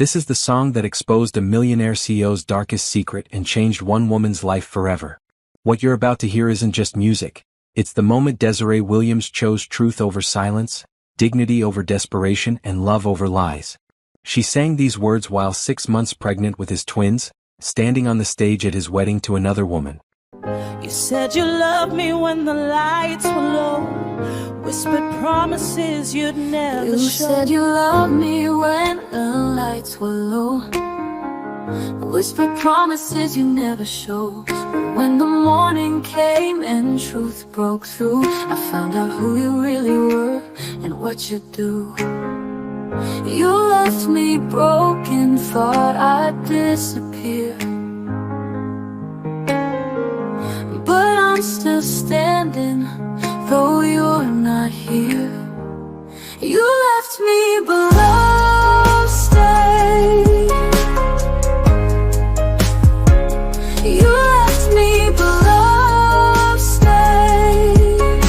This is the song that exposed a millionaire CEO's darkest secret and changed one woman's life forever. What you're about to hear isn't just music. It's the moment Desiree Williams chose truth over silence, dignity over desperation, and love over lies. She sang these words while 6 months pregnant with his twins, standing on the stage at his wedding to another woman. You said you loved me when the lights were low, whispered promises you'd never show. You said you loved me when the lights were low, whispered promises you never showed. But when the morning came and truth broke through, I found out who you really were and what you do. You left me broken, thought I'd disappear, but I'm still standing, though you're not here. You left me, but love stayed. You left me, but love stayed.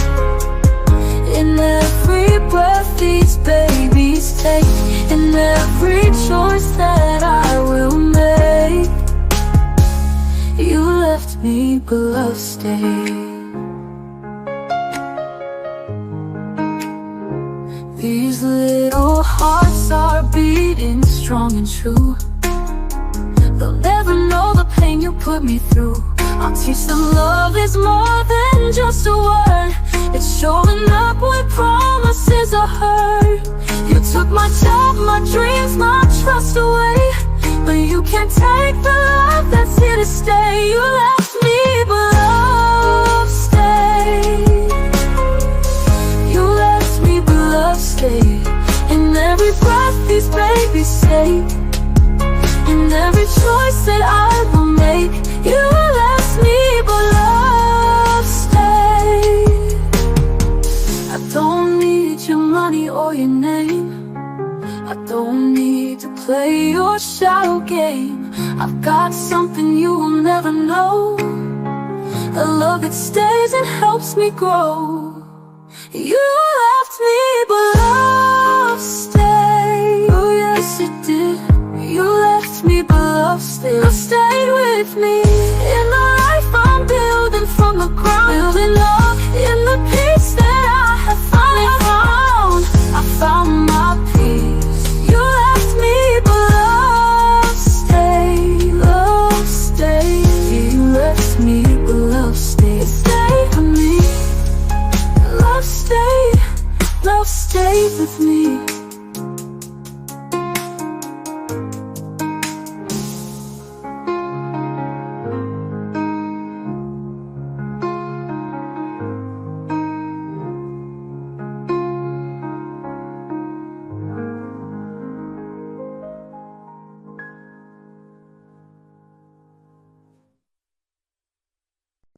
In every breath these babies take, in every choice that I will make, you left me, but love stayed. These little hearts are beating strong and true. They'll never know the pain you put me through. I'll teach them love is more than just a word. It's showing up when promises are heard. You took my job, my dreams, my trust away, but you can't take the love that's here to stay. You left me, but love stayed. You left me, but love stayed. In every breath these babies take, in every choice that I will make, you left me, but love stayed. I don't need your money or your name, I don't need to play your shadow game. I've got something you will never know, a love that stays and helps me grow. You left me, but love stayed. Oh yes it did. You left me, but love stayed. Stayed with me in the life I'm building from the ground, building up in the peace that I have finally found. I found my peace. You left me, but love stayed. Love stayed. You left me, but love stayed. Stayed with me. Love stayed. Love stayed with me.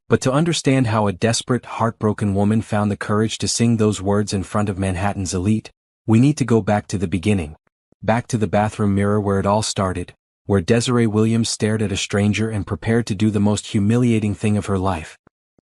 But to understand how a desperate, heartbroken woman found the courage to sing those words in front of Manhattan's elite, we need to go back to the beginning. Back to the bathroom mirror where it all started, where Desiree Williams stared at a stranger and prepared to do the most humiliating thing of her life.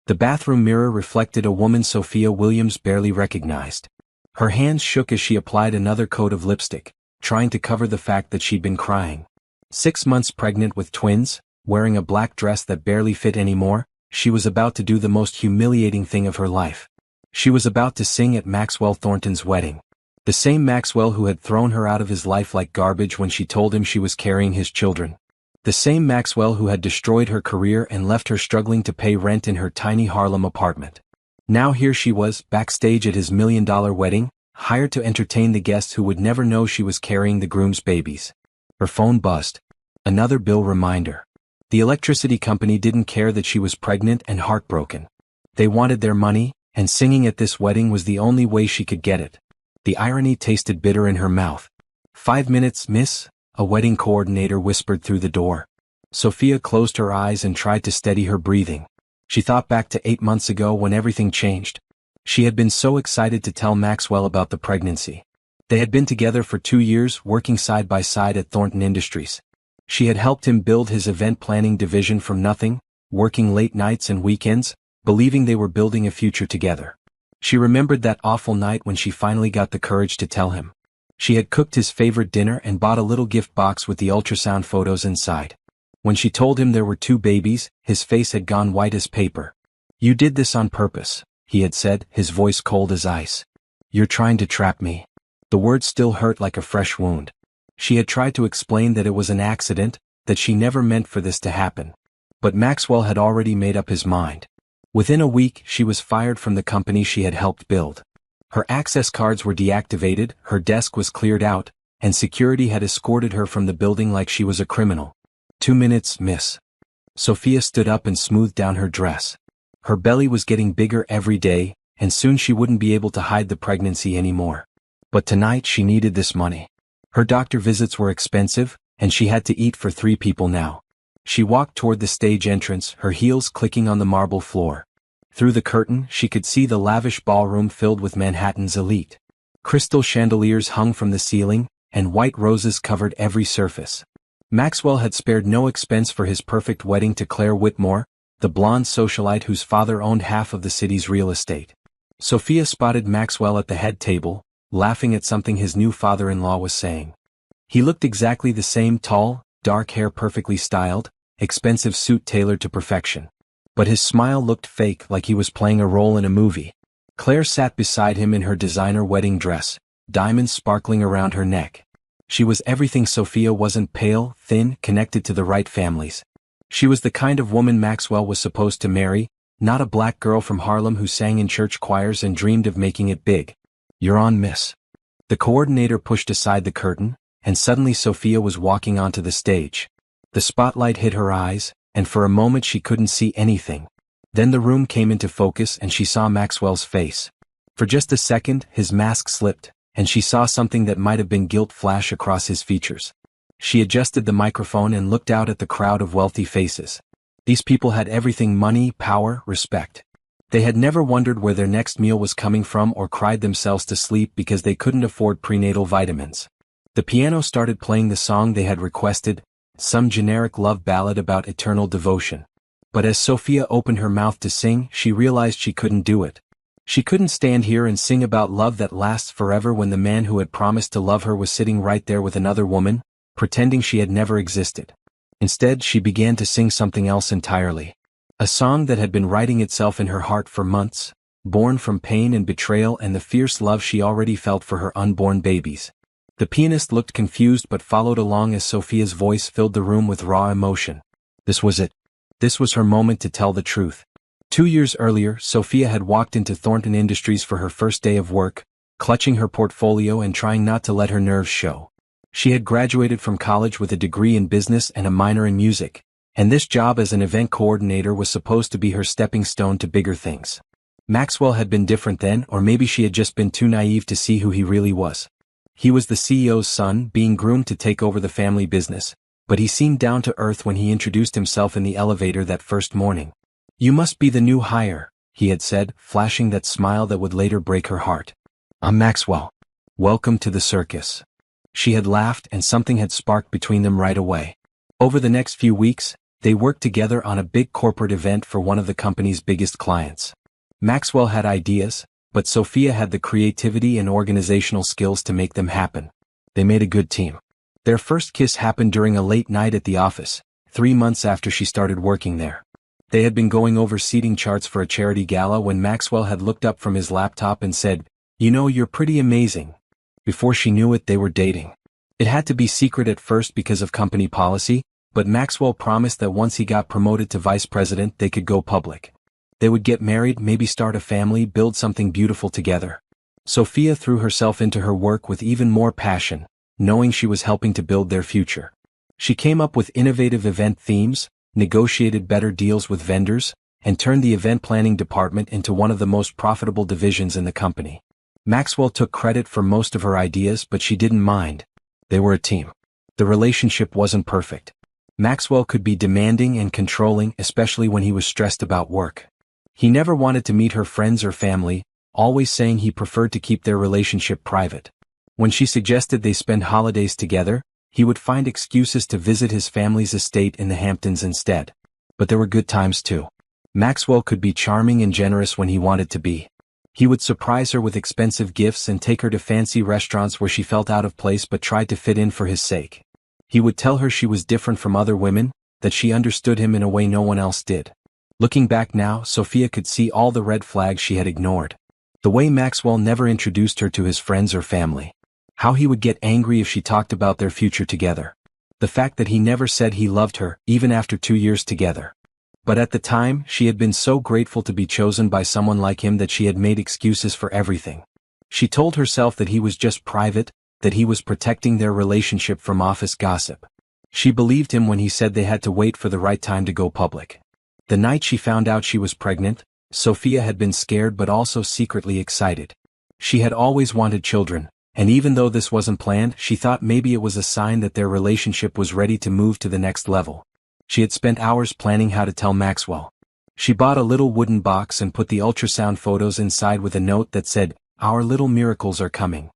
The bathroom mirror reflected a woman Sophia Williams barely recognized. Her hands shook as she applied another coat of lipstick, trying to cover the fact that she'd been crying. 6 months pregnant with twins, wearing a black dress that barely fit anymore, she was about to do the most humiliating thing of her life. She was about to sing at Maxwell Thornton's wedding. The same Maxwell who had thrown her out of his life like garbage when she told him she was carrying his children. The same Maxwell who had destroyed her career and left her struggling to pay rent in her tiny Harlem apartment. Now here she was, backstage at his $1 million wedding, hired to entertain the guests who would never know she was carrying the groom's babies. Her phone buzzed. Another bill reminder. The electricity company didn't care that she was pregnant and heartbroken. They wanted their money, and singing at this wedding was the only way she could get it. The irony tasted bitter in her mouth. 5 minutes, miss, a wedding coordinator whispered through the door. Sophia closed her eyes and tried to steady her breathing. She thought back to 8 months ago when everything changed. She had been so excited to tell Maxwell about the pregnancy. They had been together for 2 years, working side by side at Thornton Industries. She had helped him build his event planning division from nothing, working late nights and weekends, believing they were building a future together. She remembered that awful night when she finally got the courage to tell him. She had cooked his favorite dinner and bought a little gift box with the ultrasound photos inside. When she told him there were 2 babies, his face had gone white as paper. "You did this on purpose," he had said, his voice cold as ice. "You're trying to trap me." The words still hurt like a fresh wound. She had tried to explain that it was an accident, that she never meant for this to happen. But Maxwell had already made up his mind. Within a week, she was fired from the company she had helped build. Her access cards were deactivated, her desk was cleared out, and security had escorted her from the building like she was a criminal. 2 minutes, miss. Sophia stood up and smoothed down her dress. Her belly was getting bigger every day, and soon she wouldn't be able to hide the pregnancy anymore. But tonight she needed this money. Her doctor visits were expensive, and she had to eat for 3 people now. She walked toward the stage entrance, her heels clicking on the marble floor. Through the curtain, she could see the lavish ballroom filled with Manhattan's elite. Crystal chandeliers hung from the ceiling, and white roses covered every surface. Maxwell had spared no expense for his perfect wedding to Claire Whitmore, the blonde socialite whose father owned half of the city's real estate. Sophia spotted Maxwell at the head table, laughing at something his new father-in-law was saying. He looked exactly the same, tall, dark hair perfectly styled, expensive suit tailored to perfection. But his smile looked fake, like he was playing a role in a movie. Claire sat beside him in her designer wedding dress, diamonds sparkling around her neck. She was everything Sophia wasn't: pale, thin, connected to the right families. She was the kind of woman Maxwell was supposed to marry, not a black girl from Harlem who sang in church choirs and dreamed of making it big. "You're on, miss." The coordinator pushed aside the curtain, and suddenly Sophia was walking onto the stage. The spotlight hit her eyes, and for a moment she couldn't see anything. Then the room came into focus and she saw Maxwell's face. For just a second, his mask slipped, and she saw something that might have been guilt flash across his features. She adjusted the microphone and looked out at the crowd of wealthy faces. These people had everything: money, power, respect. They had never wondered where their next meal was coming from or cried themselves to sleep because they couldn't afford prenatal vitamins. The piano started playing the song they had requested, some generic love ballad about eternal devotion. But as Sophia opened her mouth to sing, she realized she couldn't do it. She couldn't stand here and sing about love that lasts forever when the man who had promised to love her was sitting right there with another woman, pretending she had never existed. Instead, she began to sing something else entirely. A song that had been writing itself in her heart for months, born from pain and betrayal and the fierce love she already felt for her unborn babies. The pianist looked confused but followed along as Sophia's voice filled the room with raw emotion. This was it. This was her moment to tell the truth. 2 years earlier, Sophia had walked into Thornton Industries for her first day of work, clutching her portfolio and trying not to let her nerves show. She had graduated from college with a degree in business and a minor in music, and this job as an event coordinator was supposed to be her stepping stone to bigger things. Maxwell had been different then, or maybe she had just been too naive to see who he really was. He was the CEO's son, being groomed to take over the family business, but he seemed down to earth when he introduced himself in the elevator that first morning. "You must be the new hire," he had said, flashing that smile that would later break her heart. "I'm Maxwell. Welcome to the circus." She had laughed, and something had sparked between them right away. Over the next few weeks, they worked together on a big corporate event for one of the company's biggest clients. Maxwell had ideas, but Sophia had the creativity and organizational skills to make them happen. They made a good team. Their first kiss happened during a late night at the office, 3 months after she started working there. They had been going over seating charts for a charity gala when Maxwell had looked up from his laptop and said, "You know, you're pretty amazing." Before she knew it, they were dating. It had to be secret at first because of company policy, but Maxwell promised that once he got promoted to vice president, they could go public. They would get married, maybe start a family, build something beautiful together. Sophia threw herself into her work with even more passion, knowing she was helping to build their future. She came up with innovative event themes, negotiated better deals with vendors, and turned the event planning department into one of the most profitable divisions in the company. Maxwell took credit for most of her ideas, but she didn't mind. They were a team. The relationship wasn't perfect. Maxwell could be demanding and controlling, especially when he was stressed about work. He never wanted to meet her friends or family, always saying he preferred to keep their relationship private. When she suggested they spend holidays together, he would find excuses to visit his family's estate in the Hamptons instead. But there were good times too. Maxwell could be charming and generous when he wanted to be. He would surprise her with expensive gifts and take her to fancy restaurants where she felt out of place but tried to fit in for his sake. He would tell her she was different from other women, that she understood him in a way no one else did. Looking back now, Sophia could see all the red flags she had ignored. The way Maxwell never introduced her to his friends or family. How he would get angry if she talked about their future together. The fact that he never said he loved her, even after 2 years together. But at the time, she had been so grateful to be chosen by someone like him that she had made excuses for everything. She told herself that he was just private, that he was protecting their relationship from office gossip. She believed him when he said they had to wait for the right time to go public. The night she found out she was pregnant, Sophia had been scared but also secretly excited. She had always wanted children, and even though this wasn't planned, she thought maybe it was a sign that their relationship was ready to move to the next level. She had spent hours planning how to tell Maxwell. She bought a little wooden box and put the ultrasound photos inside with a note that said, "Our little miracles are coming."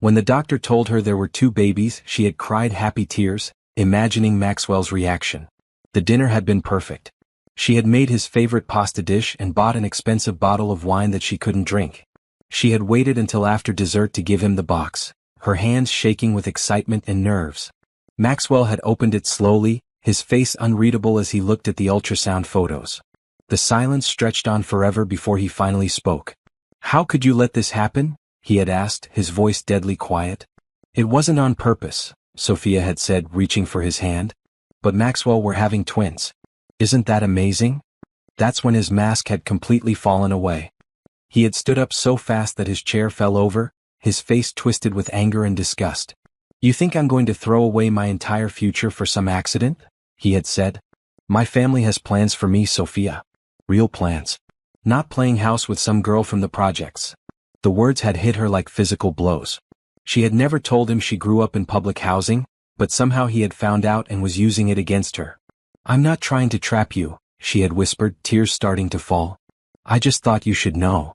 When the doctor told her there were 2 babies, she had cried happy tears, imagining Maxwell's reaction. The dinner had been perfect. She had made his favorite pasta dish and bought an expensive bottle of wine that she couldn't drink. She had waited until after dessert to give him the box, her hands shaking with excitement and nerves. Maxwell had opened it slowly, his face unreadable as he looked at the ultrasound photos. The silence stretched on forever before he finally spoke. "How could you let this happen?" he had asked, his voice deadly quiet. "It wasn't on purpose," Sophia had said, reaching for his hand. "But Maxwell, we're having twins. Isn't that amazing?" That's when his mask had completely fallen away. He had stood up so fast that his chair fell over, his face twisted with anger and disgust. "You think I'm going to throw away my entire future for some accident?" he had said. "My family has plans for me, Sophia. Real plans. Not playing house with some girl from the projects." The words had hit her like physical blows. She had never told him she grew up in public housing, but somehow he had found out and was using it against her. "I'm not trying to trap you," she had whispered, tears starting to fall. "I just thought you should know."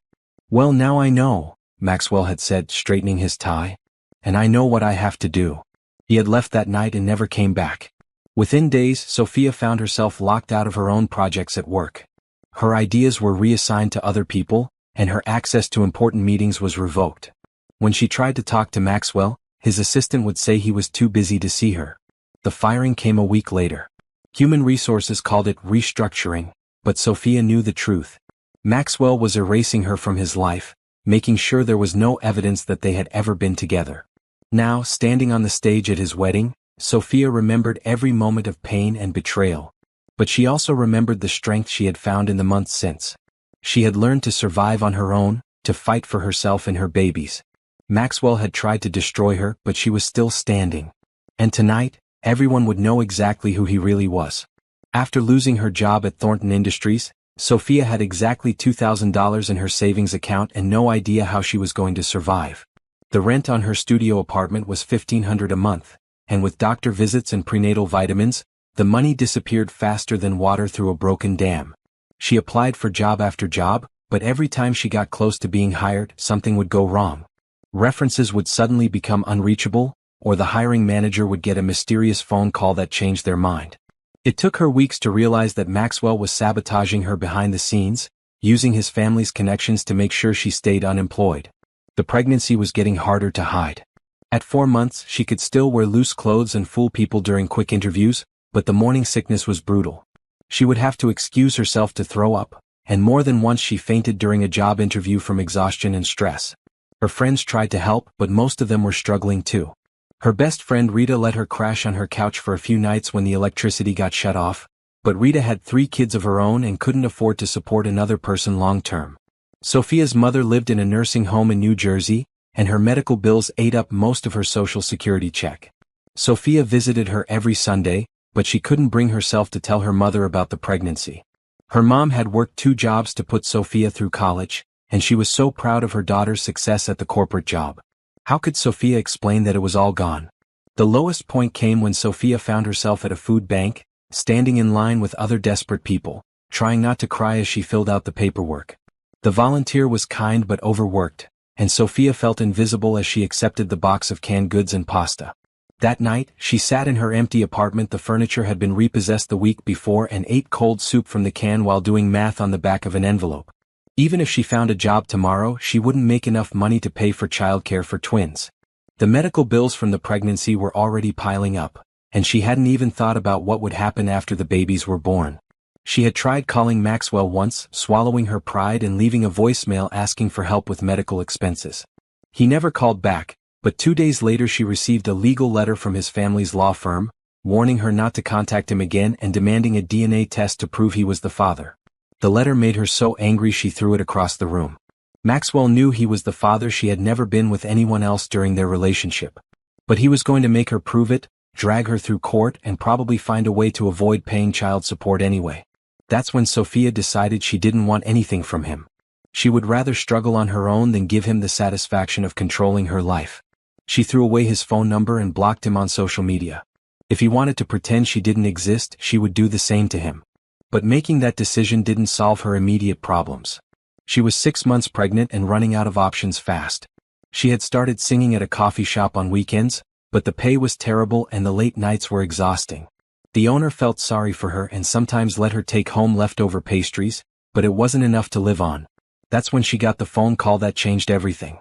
"Well, now I know," Maxwell had said, straightening his tie. "And I know what I have to do." He had left that night and never came back. Within days, Sophia found herself locked out of her own projects at work. Her ideas were reassigned to other people, and her access to important meetings was revoked. When she tried to talk to Maxwell, his assistant would say he was too busy to see her. The firing came a week later. Human Resources called it restructuring, but Sophia knew the truth. Maxwell was erasing her from his life, making sure there was no evidence that they had ever been together. Now, standing on the stage at his wedding, Sophia remembered every moment of pain and betrayal. But she also remembered the strength she had found in the months since. She had learned to survive on her own, to fight for herself and her babies. Maxwell had tried to destroy her, but she was still standing. And tonight, everyone would know exactly who he really was. After losing her job at Thornton Industries, Sophia had exactly $2,000 in her savings account and no idea how she was going to survive. The rent on her studio apartment was $1,500 a month, and with doctor visits and prenatal vitamins, the money disappeared faster than water through a broken dam. She applied for job after job, but every time she got close to being hired, something would go wrong. References would suddenly become unreachable, or the hiring manager would get a mysterious phone call that changed their mind. It took her weeks to realize that Maxwell was sabotaging her behind the scenes, using his family's connections to make sure she stayed unemployed. The pregnancy was getting harder to hide. At 4 months, she could still wear loose clothes and fool people during quick interviews, but the morning sickness was brutal. She would have to excuse herself to throw up, and more than once she fainted during a job interview from exhaustion and stress. Her friends tried to help, but most of them were struggling too. Her best friend Rita let her crash on her couch for a few nights when the electricity got shut off, but Rita had 3 kids of her own and couldn't afford to support another person long term. Sophia's mother lived in a nursing home in New Jersey, and her medical bills ate up most of her Social Security check. Sophia visited her every Sunday, but she couldn't bring herself to tell her mother about the pregnancy. Her mom had worked 2 jobs to put Sophia through college, and she was so proud of her daughter's success at the corporate job. How could Sophia explain that it was all gone? The lowest point came when Sophia found herself at a food bank, standing in line with other desperate people, trying not to cry as she filled out the paperwork. The volunteer was kind but overworked, and Sophia felt invisible as she accepted the box of canned goods and pasta. That night, she sat in her empty apartment. The furniture had been repossessed the week before and ate cold soup from the can while doing math on the back of an envelope. Even if she found a job tomorrow, she wouldn't make enough money to pay for childcare for twins. The medical bills from the pregnancy were already piling up, and she hadn't even thought about what would happen after the babies were born. She had tried calling Maxwell once, swallowing her pride and leaving a voicemail asking for help with medical expenses. He never called back, but 2 days later she received a legal letter from his family's law firm, warning her not to contact him again and demanding a DNA test to prove he was the father. The letter made her so angry she threw it across the room. Maxwell knew he was the father. She had never been with anyone else during their relationship. But he was going to make her prove it, drag her through court, and probably find a way to avoid paying child support anyway. That's when Sophia decided she didn't want anything from him. She would rather struggle on her own than give him the satisfaction of controlling her life. She threw away his phone number and blocked him on social media. If he wanted to pretend she didn't exist, she would do the same to him. But making that decision didn't solve her immediate problems. She was 6 months pregnant and running out of options fast. She had started singing at a coffee shop on weekends, but the pay was terrible and the late nights were exhausting. The owner felt sorry for her and sometimes let her take home leftover pastries, but it wasn't enough to live on. That's when she got the phone call that changed everything.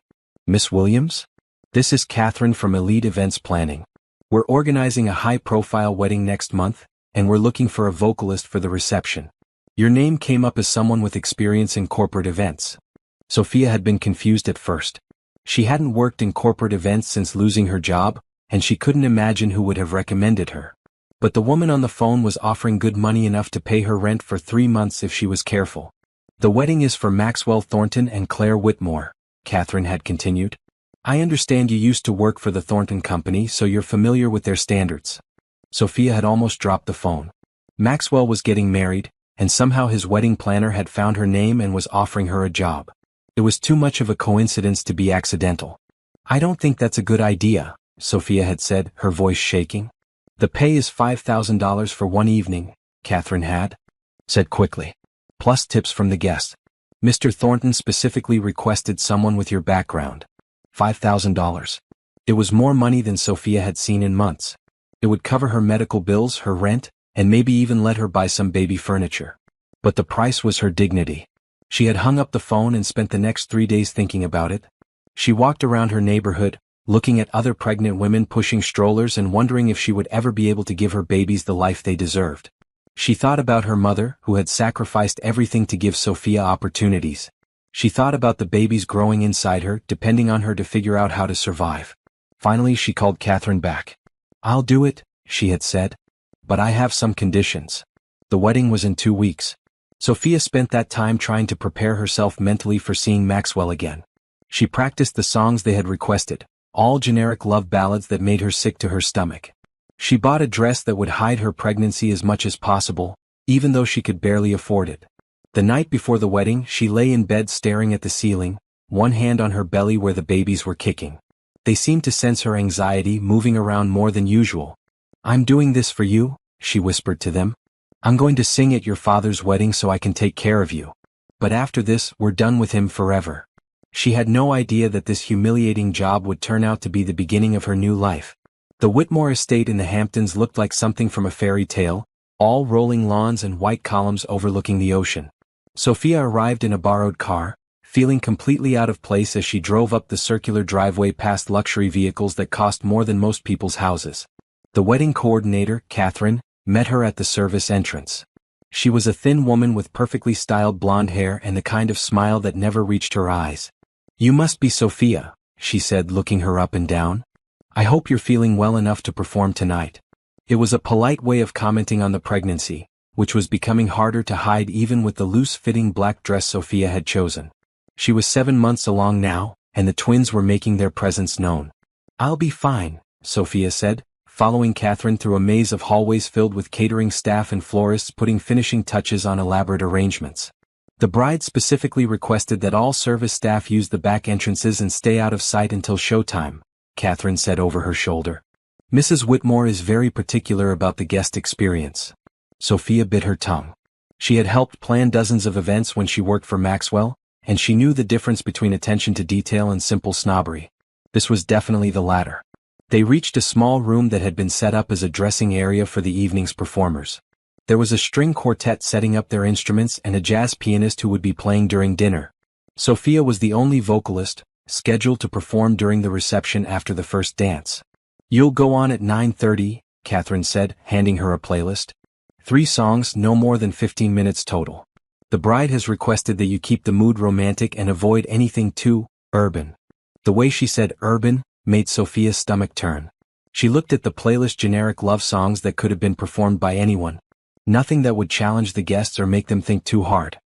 "Miss Williams? This is Catherine from Elite Events Planning. We're organizing a high-profile wedding next month, and we're looking for a vocalist for the reception. Your name came up as someone with experience in corporate events." Sophia had been confused at first. She hadn't worked in corporate events since losing her job, and she couldn't imagine who would have recommended her. But the woman on the phone was offering good money, enough to pay her rent for 3 months if she was careful. "The wedding is for Maxwell Thornton and Claire Whitmore," Catherine had continued. "I understand you used to work for the Thornton Company, so you're familiar with their standards." Sophia had almost dropped the phone. Maxwell was getting married, and somehow his wedding planner had found her name and was offering her a job. It was too much of a coincidence to be accidental. "I don't think that's a good idea," Sophia had said, her voice shaking. "The pay is $5,000 for one evening," Catherine had said quickly. "Plus tips from the guests. Mr. Thornton specifically requested someone with your background." $5,000. It was more money than Sophia had seen in months. It would cover her medical bills, her rent, and maybe even let her buy some baby furniture. But the price was her dignity. She had hung up the phone and spent the next 3 days thinking about it. She walked around her neighborhood, looking at other pregnant women pushing strollers and wondering if she would ever be able to give her babies the life they deserved. She thought about her mother, who had sacrificed everything to give Sophia opportunities. She thought about the babies growing inside her, depending on her to figure out how to survive. Finally, she called Catherine back. "I'll do it," she had said. "But I have some conditions." The wedding was in 2 weeks. Sophia spent that time trying to prepare herself mentally for seeing Maxwell again. She practiced the songs they had requested, all generic love ballads that made her sick to her stomach. She bought a dress that would hide her pregnancy as much as possible, even though she could barely afford it. The night before the wedding, she lay in bed staring at the ceiling, one hand on her belly where the babies were kicking. They seemed to sense her anxiety, moving around more than usual. "I'm doing this for you," she whispered to them. "I'm going to sing at your father's wedding so I can take care of you. But after this, we're done with him forever." She had no idea that this humiliating job would turn out to be the beginning of her new life. The Whitmore estate in the Hamptons looked like something from a fairy tale, all rolling lawns and white columns overlooking the ocean. Sophia arrived in a borrowed car, feeling completely out of place as she drove up the circular driveway past luxury vehicles that cost more than most people's houses. The wedding coordinator, Catherine, met her at the service entrance. She was a thin woman with perfectly styled blonde hair and the kind of smile that never reached her eyes. "You must be Sophia," she said, looking her up and down. "I hope you're feeling well enough to perform tonight." It was a polite way of commenting on the pregnancy, which was becoming harder to hide even with the loose-fitting black dress Sophia had chosen. She was 7 months along now, and the twins were making their presence known. "I'll be fine," Sophia said, following Catherine through a maze of hallways filled with catering staff and florists putting finishing touches on elaborate arrangements. The bride specifically requested that all service staff use the back entrances and stay out of sight until showtime, Catherine said over her shoulder. "Mrs. Whitmore is very particular about the guest experience." Sophia bit her tongue. She had helped plan dozens of events when she worked for Maxwell, and she knew the difference between attention to detail and simple snobbery. This was definitely the latter. They reached a small room that had been set up as a dressing area for the evening's performers. There was a string quartet setting up their instruments and a jazz pianist who would be playing during dinner. Sophia was the only vocalist, scheduled to perform during the reception after the first dance. "You'll go on at 9:30, Catherine said, handing her a playlist. 3 songs, no more than 15 minutes total. The bride has requested that you keep the mood romantic and avoid anything too urban." The way she said urban made Sophia's stomach turn. She looked at the playlist, generic love songs that could have been performed by anyone. Nothing that would challenge the guests or make them think too hard.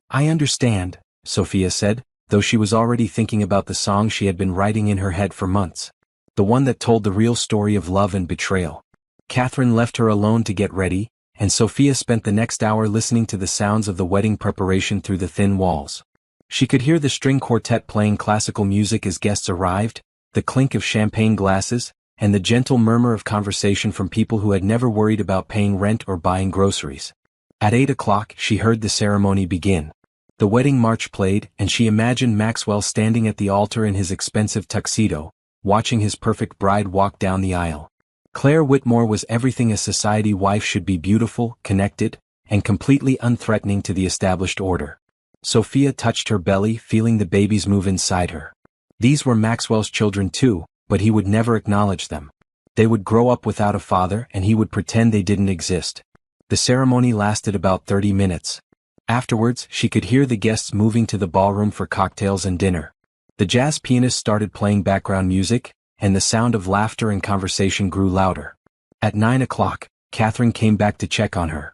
"I understand," Sophia said, though she was already thinking about the song she had been writing in her head for months. The one that told the real story of love and betrayal. Catherine left her alone to get ready, and Sophia spent the next hour listening to the sounds of the wedding preparation through the thin walls. She could hear the string quartet playing classical music as guests arrived, the clink of champagne glasses, and the gentle murmur of conversation from people who had never worried about paying rent or buying groceries. At 8 o'clock, she heard the ceremony begin. The wedding march played, and she imagined Maxwell standing at the altar in his expensive tuxedo, watching his perfect bride walk down the aisle. Claire Whitmore was everything a society wife should be: beautiful, connected, and completely unthreatening to the established order. Sophia touched her belly, feeling the babies move inside her. These were Maxwell's children too, but he would never acknowledge them. They would grow up without a father and he would pretend they didn't exist. The ceremony lasted about 30 minutes. Afterwards, she could hear the guests moving to the ballroom for cocktails and dinner. The jazz pianist started playing background music, and the sound of laughter and conversation grew louder. At 9 o'clock, Catherine came back to check on her.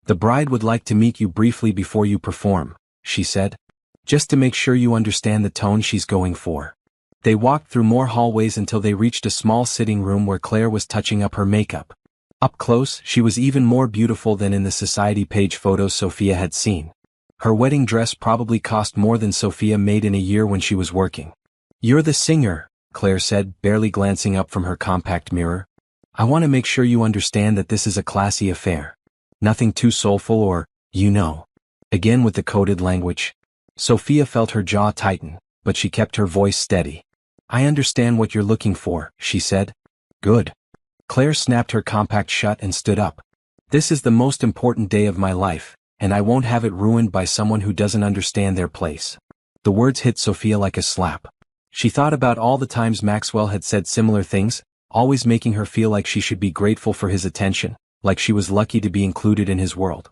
"The bride would like to meet you briefly before you perform," she said. "Just to make sure you understand the tone she's going for." They walked through more hallways until they reached a small sitting room where Claire was touching up her makeup. Up close, she was even more beautiful than in the society page photos Sophia had seen. Her wedding dress probably cost more than Sophia made in a year when she was working. "You're the singer," Claire said, barely glancing up from her compact mirror. "I want to make sure you understand that this is a classy affair. Nothing too soulful or, you know." Again with the coded language. Sophia felt her jaw tighten, but she kept her voice steady. "I understand what you're looking for," she said. "Good." Claire snapped her compact shut and stood up. "This is the most important day of my life, and I won't have it ruined by someone who doesn't understand their place." The words hit Sophia like a slap. She thought about all the times Maxwell had said similar things, always making her feel like she should be grateful for his attention, like she was lucky to be included in his world.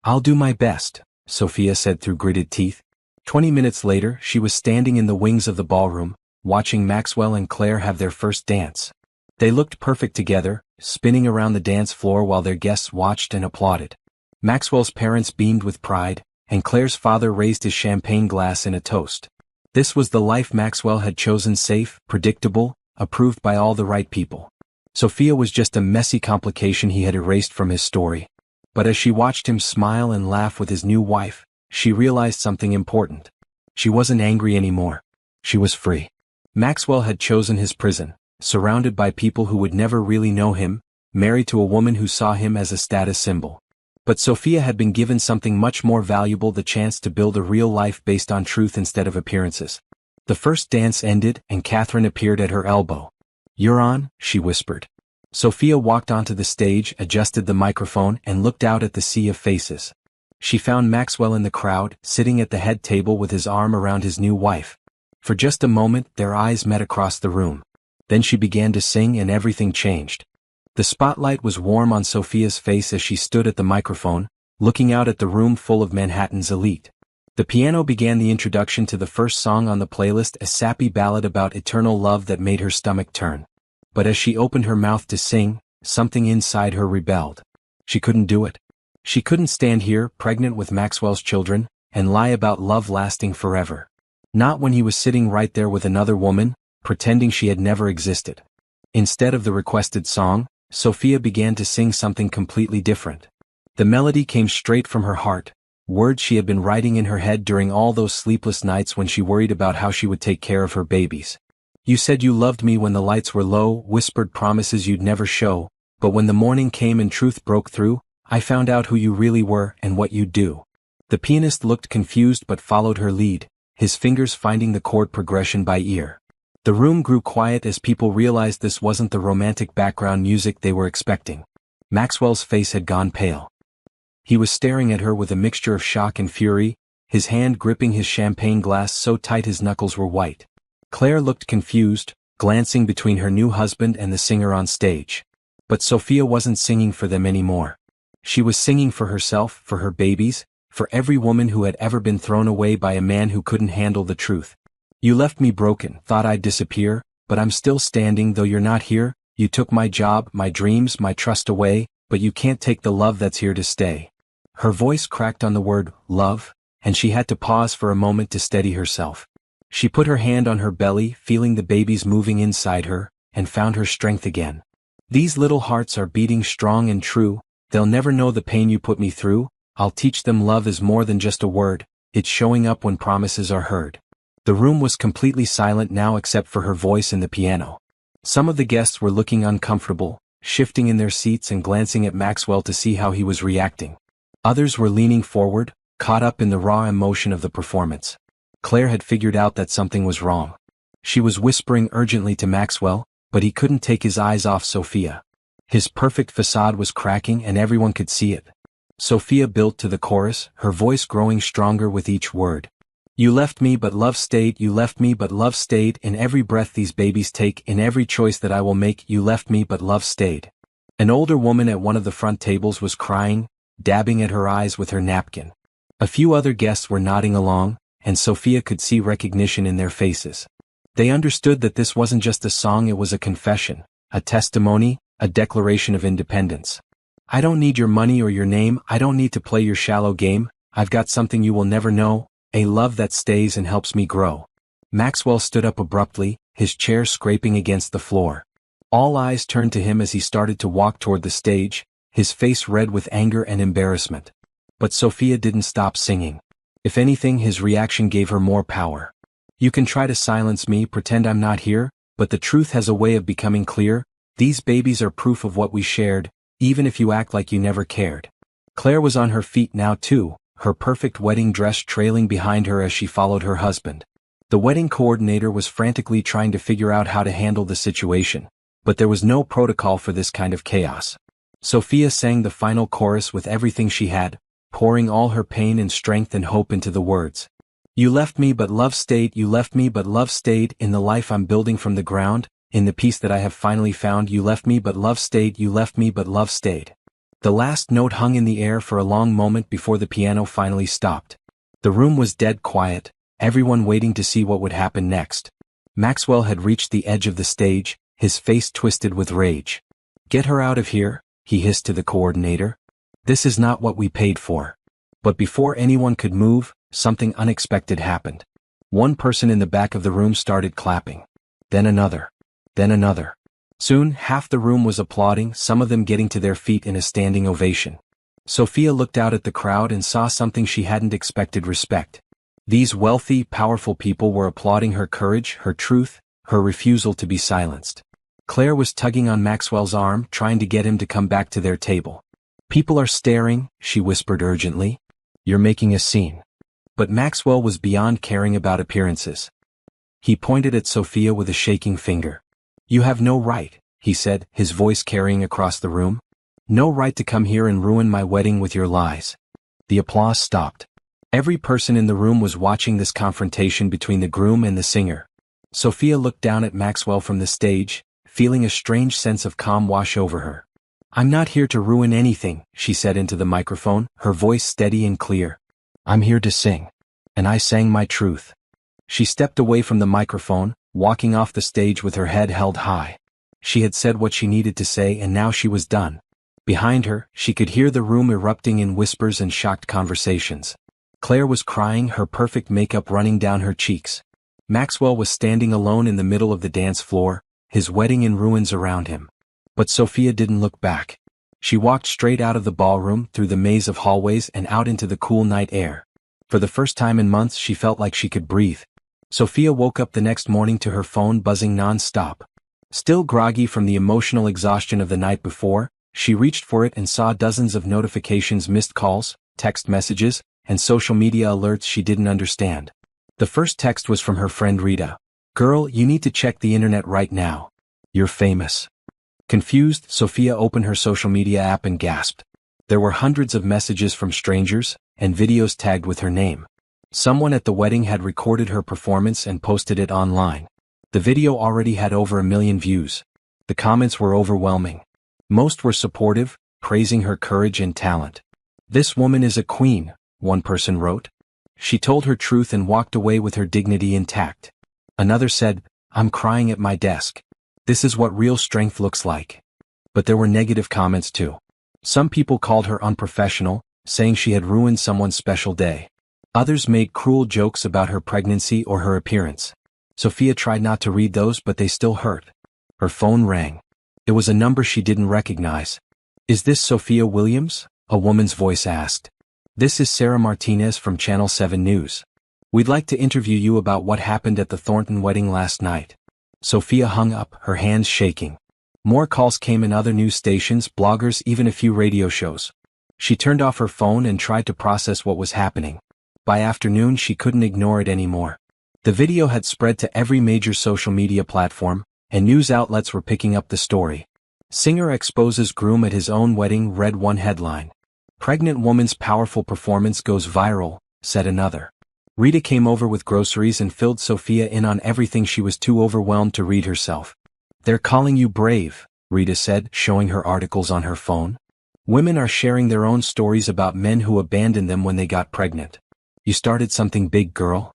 "I'll do my best," Sophia said through gritted teeth. 20 minutes later, she was standing in the wings of the ballroom, watching Maxwell and Claire have their first dance. They looked perfect together, spinning around the dance floor while their guests watched and applauded. Maxwell's parents beamed with pride, and Claire's father raised his champagne glass in a toast. This was the life Maxwell had chosen: safe, predictable, approved by all the right people. Sophia was just a messy complication he had erased from his story. But as she watched him smile and laugh with his new wife, she realized something important. She wasn't angry anymore. She was free. Maxwell had chosen his prison, surrounded by people who would never really know him, married to a woman who saw him as a status symbol. But Sophia had been given something much more valuable: the chance to build a real life based on truth instead of appearances. The first dance ended and Catherine appeared at her elbow. "You're on," she whispered. Sophia walked onto the stage, adjusted the microphone, and looked out at the sea of faces. She found Maxwell in the crowd, sitting at the head table with his arm around his new wife. For just a moment, their eyes met across the room. Then she began to sing and everything changed. The spotlight was warm on Sophia's face as she stood at the microphone, looking out at the room full of Manhattan's elite. The piano began the introduction to the first song on the playlist, a sappy ballad about eternal love that made her stomach turn. But as she opened her mouth to sing, something inside her rebelled. She couldn't do it. She couldn't stand here, pregnant with Maxwell's children, and lie about love lasting forever. Not when he was sitting right there with another woman, pretending she had never existed. Instead of the requested song, Sophia began to sing something completely different. The melody came straight from her heart, words she had been writing in her head during all those sleepless nights when she worried about how she would take care of her babies. "You said you loved me when the lights were low, whispered promises you'd never show, but when the morning came and truth broke through, I found out who you really were and what you'd do." The pianist looked confused but followed her lead, his fingers finding the chord progression by ear. The room grew quiet as people realized this wasn't the romantic background music they were expecting. Maxwell's face had gone pale. He was staring at her with a mixture of shock and fury, his hand gripping his champagne glass so tight his knuckles were white. Claire looked confused, glancing between her new husband and the singer on stage. But Sophia wasn't singing for them anymore. She was singing for herself, for her babies, for every woman who had ever been thrown away by a man who couldn't handle the truth. You left me broken, thought I'd disappear, but I'm still standing though you're not here. You took my job, my dreams, my trust away, but you can't take the love that's here to stay. Her voice cracked on the word, love, and she had to pause for a moment to steady herself. She put her hand on her belly, feeling the babies moving inside her, and found her strength again. These little hearts are beating strong and true, they'll never know the pain you put me through. I'll teach them love is more than just a word, it's showing up when promises are heard. The room was completely silent now except for her voice and the piano. Some of the guests were looking uncomfortable, shifting in their seats and glancing at Maxwell to see how he was reacting. Others were leaning forward, caught up in the raw emotion of the performance. Claire had figured out that something was wrong. She was whispering urgently to Maxwell, but he couldn't take his eyes off Sophia. His perfect facade was cracking and everyone could see it. Sophia built to the chorus, her voice growing stronger with each word. You left me but love stayed, you left me but love stayed, in every breath these babies take, in every choice that I will make, you left me but love stayed. An older woman at one of the front tables was crying, dabbing at her eyes with her napkin. A few other guests were nodding along, and Sophia could see recognition in their faces. They understood that this wasn't just a song, it was a confession, a testimony, a declaration of independence. I don't need your money or your name, I don't need to play your shallow game, I've got something you will never know, a love that stays and helps me grow. Maxwell stood up abruptly, his chair scraping against the floor. All eyes turned to him as he started to walk toward the stage, his face red with anger and embarrassment. But Sophia didn't stop singing. If anything, his reaction gave her more power. You can try to silence me, pretend I'm not here, but the truth has a way of becoming clear. These babies are proof of what we shared, even if you act like you never cared. Claire was on her feet now too, her perfect wedding dress trailing behind her as she followed her husband. The wedding coordinator was frantically trying to figure out how to handle the situation, but there was no protocol for this kind of chaos. Sophia sang the final chorus with everything she had, pouring all her pain and strength and hope into the words. You left me but love stayed, you left me but love stayed, in the life I'm building from the ground, in the peace that I have finally found, you left me but love stayed, you left me but love stayed. The last note hung in the air for a long moment before the piano finally stopped. The room was dead quiet, everyone waiting to see what would happen next. Maxwell had reached the edge of the stage, his face twisted with rage. Get her out of here, he hissed to the coordinator. This is not what we paid for. But before anyone could move, something unexpected happened. One person in the back of the room started clapping. Then another. Then another. Soon, half the room was applauding, some of them getting to their feet in a standing ovation. Sophia looked out at the crowd and saw something she hadn't expected: respect. These wealthy, powerful people were applauding her courage, her truth, her refusal to be silenced. Claire was tugging on Maxwell's arm, trying to get him to come back to their table. People are staring, she whispered urgently. You're making a scene. But Maxwell was beyond caring about appearances. He pointed at Sophia with a shaking finger. You have no right, he said, his voice carrying across the room. No right to come here and ruin my wedding with your lies. The applause stopped. Every person in the room was watching this confrontation between the groom and the singer. Sophia looked down at Maxwell from the stage, feeling a strange sense of calm wash over her. I'm not here to ruin anything, she said into the microphone, her voice steady and clear. I'm here to sing. And I sang my truth. She stepped away from the microphone, walking off the stage with her head held high. She had said what she needed to say and now she was done. Behind her, she could hear the room erupting in whispers and shocked conversations. Claire was crying, her perfect makeup running down her cheeks. Maxwell was standing alone in the middle of the dance floor, his wedding in ruins around him. But Sophia didn't look back. She walked straight out of the ballroom, through the maze of hallways and out into the cool night air. For the first time in months she felt like she could breathe. Sophia woke up the next morning to her phone buzzing non-stop. Still groggy from the emotional exhaustion of the night before, she reached for it and saw dozens of notifications, missed calls, text messages, and social media alerts she didn't understand. The first text was from her friend Rita. Girl, you need to check the internet right now. You're famous. Confused, Sophia opened her social media app and gasped. There were hundreds of messages from strangers, and videos tagged with her name. Someone at the wedding had recorded her performance and posted it online. The video already had over 1 million views. The comments were overwhelming. Most were supportive, praising her courage and talent. "This woman is a queen," one person wrote. "She told her truth and walked away with her dignity intact." Another said, "I'm crying at my desk. This is what real strength looks like." But there were negative comments too. Some people called her unprofessional, saying she had ruined someone's special day. Others made cruel jokes about her pregnancy or her appearance. Sophia tried not to read those, but they still hurt. Her phone rang. It was a number she didn't recognize. "Is this Sophia Williams?" a woman's voice asked. "This is Sarah Martinez from Channel 7 News. We'd like to interview you about what happened at the Thornton wedding last night." Sophia hung up, her hands shaking. More calls came in other news stations, bloggers, even a few radio shows. She turned off her phone and tried to process what was happening. By afternoon she couldn't ignore it anymore. The video had spread to every major social media platform, and news outlets were picking up the story. "Singer exposes groom at his own wedding," read one headline. "Pregnant woman's powerful performance goes viral," said another. Rita came over with groceries and filled Sophia in on everything. She was too overwhelmed to read herself. "They're calling you brave," Rita said, showing her articles on her phone. "Women are sharing their own stories about men who abandoned them when they got pregnant. You started something big, girl."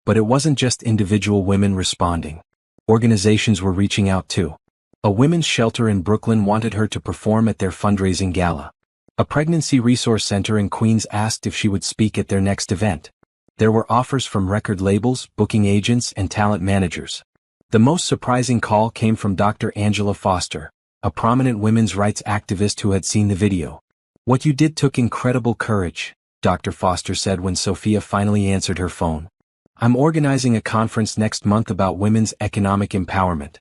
But it wasn't just individual women responding. Organizations were reaching out too. A women's shelter in Brooklyn wanted her to perform at their fundraising gala. A pregnancy resource center in Queens asked if she would speak at their next event. There were offers from record labels, booking agents, and talent managers. The most surprising call came from Dr. Angela Foster, a prominent women's rights activist who had seen the video. "What you did took incredible courage," Dr. Foster said when Sophia finally answered her phone. "I'm organizing a conference next month about women's economic empowerment.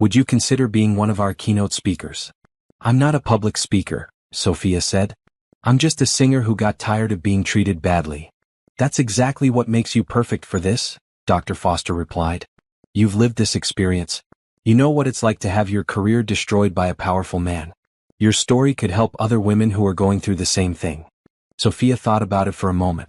Would you consider being one of our keynote speakers?" "I'm not a public speaker," Sophia said. "I'm just a singer who got tired of being treated badly." "That's exactly what makes you perfect for this," Dr. Foster replied. "You've lived this experience. You know what it's like to have your career destroyed by a powerful man. Your story could help other women who are going through the same thing." Sophia thought about it for a moment.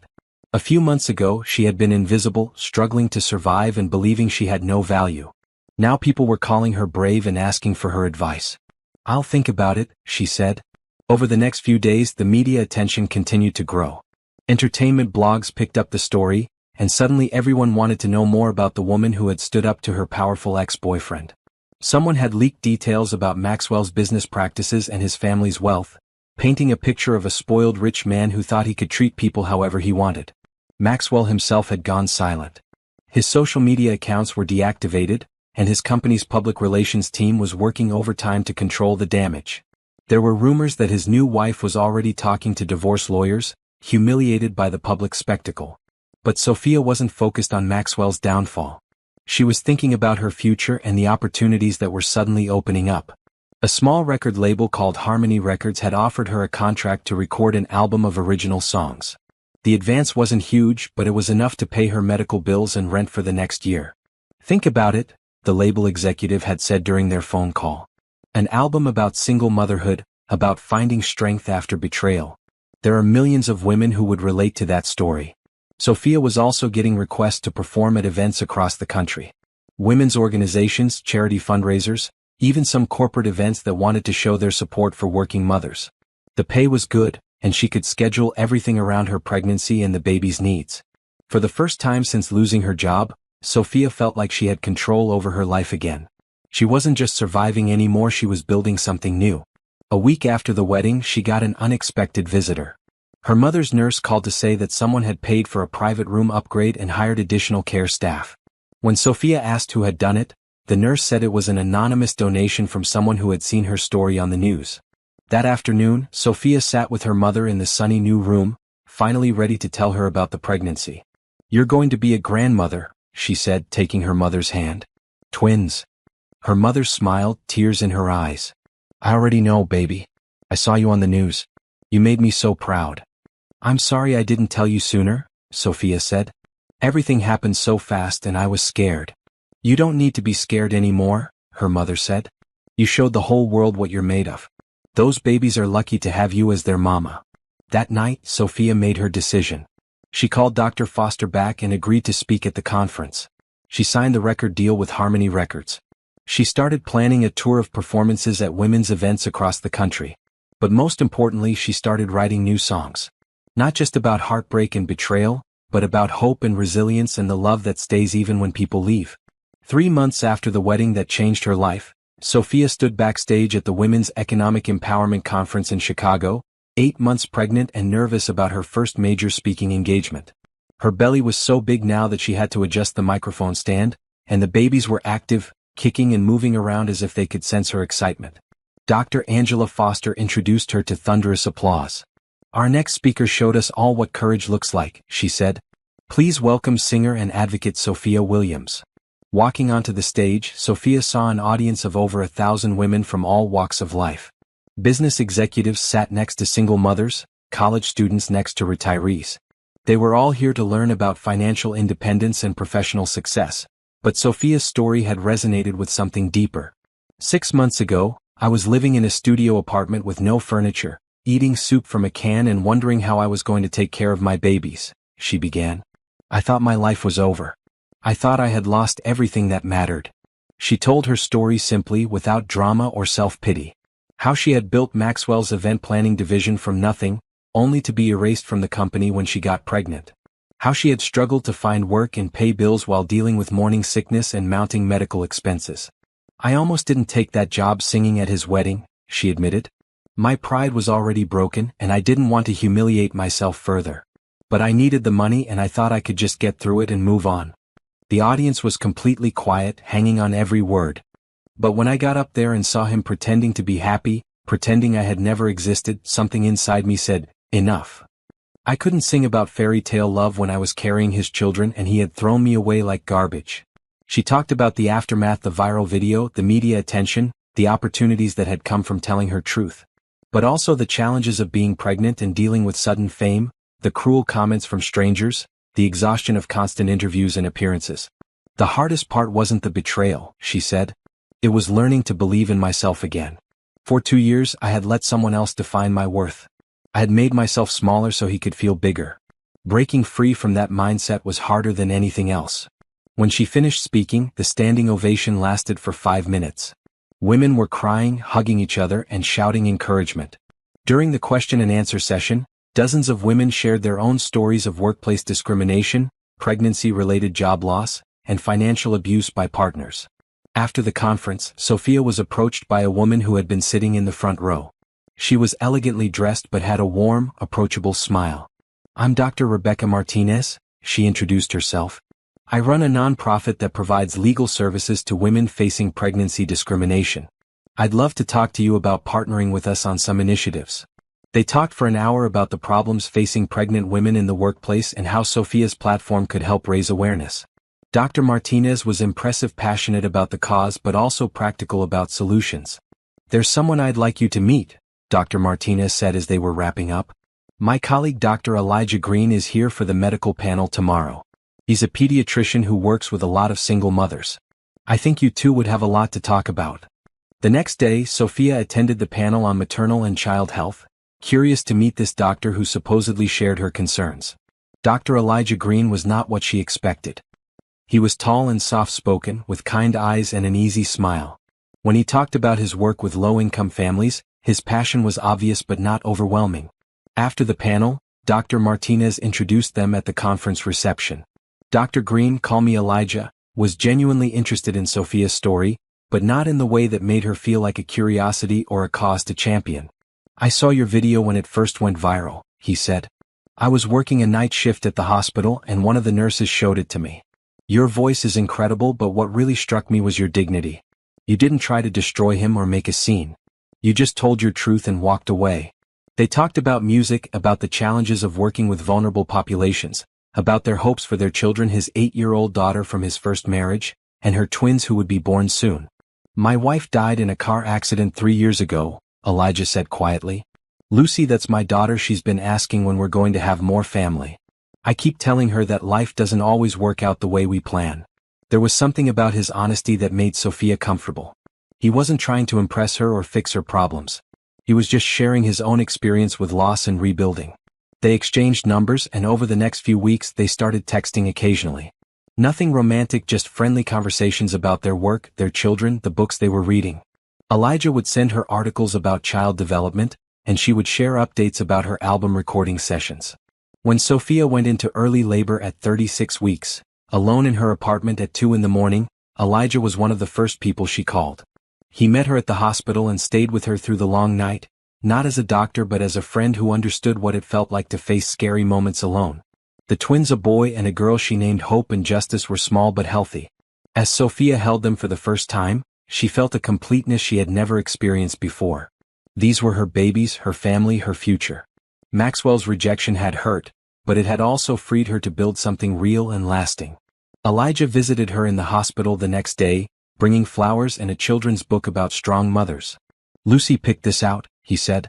A few months ago, she had been invisible, struggling to survive and believing she had no value. Now people were calling her brave and asking for her advice. "I'll think about it," she said. Over the next few days, the media attention continued to grow. Entertainment blogs picked up the story, and suddenly everyone wanted to know more about the woman who had stood up to her powerful ex-boyfriend. Someone had leaked details about Maxwell's business practices and his family's wealth, painting a picture of a spoiled rich man who thought he could treat people however he wanted. Maxwell himself had gone silent. His social media accounts were deactivated, and his company's public relations team was working overtime to control the damage. There were rumors that his new wife was already talking to divorce lawyers, humiliated by the public spectacle. But Sophia wasn't focused on Maxwell's downfall. She was thinking about her future and the opportunities that were suddenly opening up. A small record label called Harmony Records had offered her a contract to record an album of original songs. The advance wasn't huge, but it was enough to pay her medical bills and rent for the next year. "Think about it," the label executive had said during their phone call. "An album about single motherhood, about finding strength after betrayal. There are millions of women who would relate to that story." Sophia was also getting requests to perform at events across the country. Women's organizations, charity fundraisers, even some corporate events that wanted to show their support for working mothers. The pay was good, and she could schedule everything around her pregnancy and the baby's needs. For the first time since losing her job, Sophia felt like she had control over her life again. She wasn't just surviving anymore, she was building something new. A week after the wedding, she got an unexpected visitor. Her mother's nurse called to say that someone had paid for a private room upgrade and hired additional care staff. When Sophia asked who had done it, the nurse said it was an anonymous donation from someone who had seen her story on the news. That afternoon, Sophia sat with her mother in the sunny new room, finally ready to tell her about the pregnancy. "You're going to be a grandmother," she said, taking her mother's hand. "Twins." Her mother smiled, tears in her eyes. "I already know, baby. I saw you on the news. You made me so proud." "I'm sorry I didn't tell you sooner," Sophia said. "Everything happened so fast and I was scared." "You don't need to be scared anymore," her mother said. "You showed the whole world what you're made of." Those babies are lucky to have you as their mama. That night, Sophia made her decision. She called Dr. Foster back and agreed to speak at the conference. She signed the record deal with Harmony Records. She started planning a tour of performances at women's events across the country. But most importantly, she started writing new songs. Not just about heartbreak and betrayal, but about hope and resilience and the love that stays even when people leave. 3 months after the wedding that changed her life, Sophia stood backstage at the Women's Economic Empowerment Conference in Chicago, 8 months pregnant and nervous about her first major speaking engagement. Her belly was so big now that she had to adjust the microphone stand, and the babies were active, kicking and moving around as if they could sense her excitement. Dr. Angela Foster introduced her to thunderous applause. "Our next speaker showed us all what courage looks like," she said. "Please welcome singer and advocate Sophia Williams." Walking onto the stage, Sophia saw an audience of over 1,000 women from all walks of life. Business executives sat next to single mothers, college students next to retirees. They were all here to learn about financial independence and professional success, but Sophia's story had resonated with something deeper. 6 months ago, I was living in a studio apartment with no furniture, eating soup from a can and wondering how I was going to take care of my babies, she began. I thought my life was over. I thought I had lost everything that mattered. She told her story simply, without drama or self-pity. How she had built Maxwell's event planning division from nothing, only to be erased from the company when she got pregnant. How she had struggled to find work and pay bills while dealing with morning sickness and mounting medical expenses. I almost didn't take that job singing at his wedding, she admitted. My pride was already broken and I didn't want to humiliate myself further. But I needed the money and I thought I could just get through it and move on. The audience was completely quiet, hanging on every word. But when I got up there and saw him pretending to be happy, pretending I had never existed, something inside me said, enough. I couldn't sing about fairy tale love when I was carrying his children and he had thrown me away like garbage. She talked about the aftermath, the viral video, the media attention, the opportunities that had come from telling her truth. But also the challenges of being pregnant and dealing with sudden fame, the cruel comments from strangers, the exhaustion of constant interviews and appearances. The hardest part wasn't the betrayal, she said. It was learning to believe in myself again. For 2 years, I had let someone else define my worth. I had made myself smaller so he could feel bigger. Breaking free from that mindset was harder than anything else. When she finished speaking, the standing ovation lasted for 5 minutes. Women were crying, hugging each other, and shouting encouragement. During the question and answer session, dozens of women shared their own stories of workplace discrimination, pregnancy-related job loss, and financial abuse by partners. After the conference, Sophia was approached by a woman who had been sitting in the front row. She was elegantly dressed but had a warm, approachable smile. "I'm Dr. Rebecca Martinez," she introduced herself. "I run a nonprofit that provides legal services to women facing pregnancy discrimination. I'd love to talk to you about partnering with us on some initiatives." They talked for an hour about the problems facing pregnant women in the workplace and how Sophia's platform could help raise awareness. Dr. Martinez was impressive, passionate about the cause but also practical about solutions. "There's someone I'd like you to meet," Dr. Martinez said as they were wrapping up. "My colleague Dr. Elijah Green is here for the medical panel tomorrow. He's a pediatrician who works with a lot of single mothers. I think you two would have a lot to talk about." The next day, Sophia attended the panel on maternal and child health, curious to meet this doctor who supposedly shared her concerns. Dr. Elijah Green was not what she expected. He was tall and soft-spoken, with kind eyes and an easy smile. When he talked about his work with low-income families, his passion was obvious but not overwhelming. After the panel, Dr. Martinez introduced them at the conference reception. Dr. Green, call me Elijah, was genuinely interested in Sophia's story, but not in the way that made her feel like a curiosity or a cause to champion. "I saw your video when it first went viral," he said. "I was working a night shift at the hospital and one of the nurses showed it to me. Your voice is incredible, but what really struck me was your dignity. You didn't try to destroy him or make a scene. You just told your truth and walked away." They talked about music, about the challenges of working with vulnerable populations, about their hopes for their children, his 8-year-old daughter from his first marriage, and her twins who would be born soon. "My wife died in a car accident 3 years ago," Elijah said quietly. "Lucy, that's my daughter, she's been asking when we're going to have more family. I keep telling her that life doesn't always work out the way we plan." There was something about his honesty that made Sophia comfortable. He wasn't trying to impress her or fix her problems. He was just sharing his own experience with loss and rebuilding. They exchanged numbers, and over the next few weeks they started texting occasionally. Nothing romantic, just friendly conversations about their work, their children, the books they were reading. Elijah would send her articles about child development, and she would share updates about her album recording sessions. When Sophia went into early labor at 36 weeks, alone in her apartment at 2 in the morning, Elijah was one of the first people she called. He met her at the hospital and stayed with her through the long night, not as a doctor but as a friend who understood what it felt like to face scary moments alone. The twins, a boy and a girl she named Hope and Justice, were small but healthy. As Sophia held them for the first time, she felt a completeness she had never experienced before. These were her babies, her family, her future. Maxwell's rejection had hurt, but it had also freed her to build something real and lasting. Elijah visited her in the hospital the next day, bringing flowers and a children's book about strong mothers. "Lucy picked this out," he said.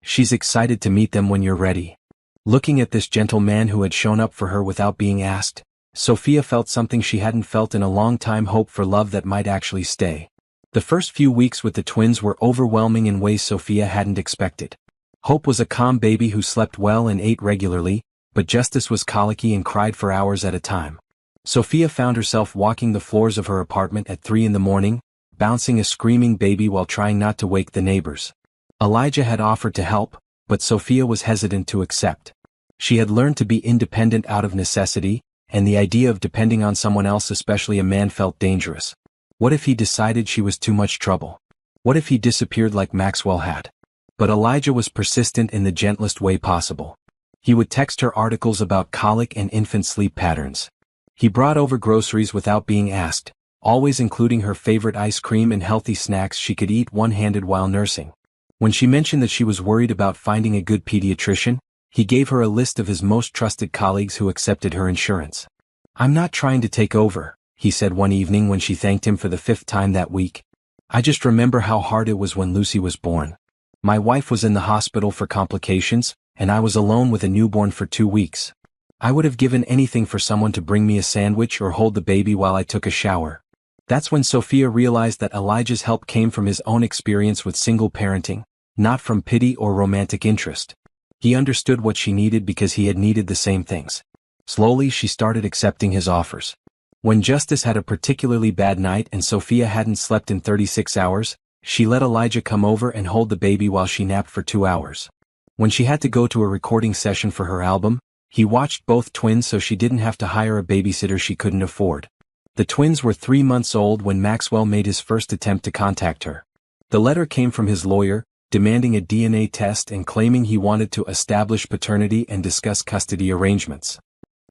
"She's excited to meet them when you're ready." Looking at this gentle man who had shown up for her without being asked, Sophia felt something she hadn't felt in a long time: hope for love that might actually stay. The first few weeks with the twins were overwhelming in ways Sophia hadn't expected. Hope was a calm baby who slept well and ate regularly, but Justice was colicky and cried for hours at a time. Sophia found herself walking the floors of her apartment at 3 in the morning, bouncing a screaming baby while trying not to wake the neighbors. Elijah had offered to help, but Sophia was hesitant to accept. She had learned to be independent out of necessity, and the idea of depending on someone else, especially a man, felt dangerous. What if he decided she was too much trouble? What if he disappeared like Maxwell had? But Elijah was persistent in the gentlest way possible. He would text her articles about colic and infant sleep patterns. He brought over groceries without being asked, always including her favorite ice cream and healthy snacks she could eat one-handed while nursing. When she mentioned that she was worried about finding a good pediatrician, he gave her a list of his most trusted colleagues who accepted her insurance. "I'm not trying to take over," he said one evening when she thanked him for the 5th time that week. "I just remember how hard it was when Lucy was born. My wife was in the hospital for complications, and I was alone with a newborn for 2 weeks. I would have given anything for someone to bring me a sandwich or hold the baby while I took a shower." That's when Sophia realized that Elijah's help came from his own experience with single parenting, not from pity or romantic interest. He understood what she needed because he had needed the same things. Slowly she started accepting his offers. When Justice had a particularly bad night and Sophia hadn't slept in 36 hours, she let Elijah come over and hold the baby while she napped for 2 hours. When she had to go to a recording session for her album, he watched both twins so she didn't have to hire a babysitter she couldn't afford. The twins were 3 months old when Maxwell made his first attempt to contact her. The letter came from his lawyer, demanding a DNA test and claiming he wanted to establish paternity and discuss custody arrangements.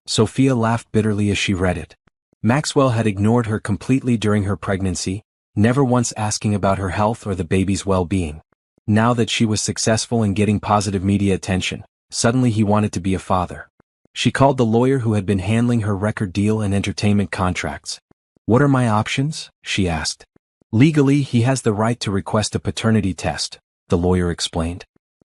Sophia laughed bitterly as she read it. Maxwell had ignored her completely during her pregnancy, never once asking about her health or the baby's well-being. Now that she was successful in getting positive media attention, suddenly he wanted to be a father. She called the lawyer who had been handling her record deal and entertainment contracts. "What are my options?" she asked. "Legally, he has the right to request a paternity test," the lawyer explained.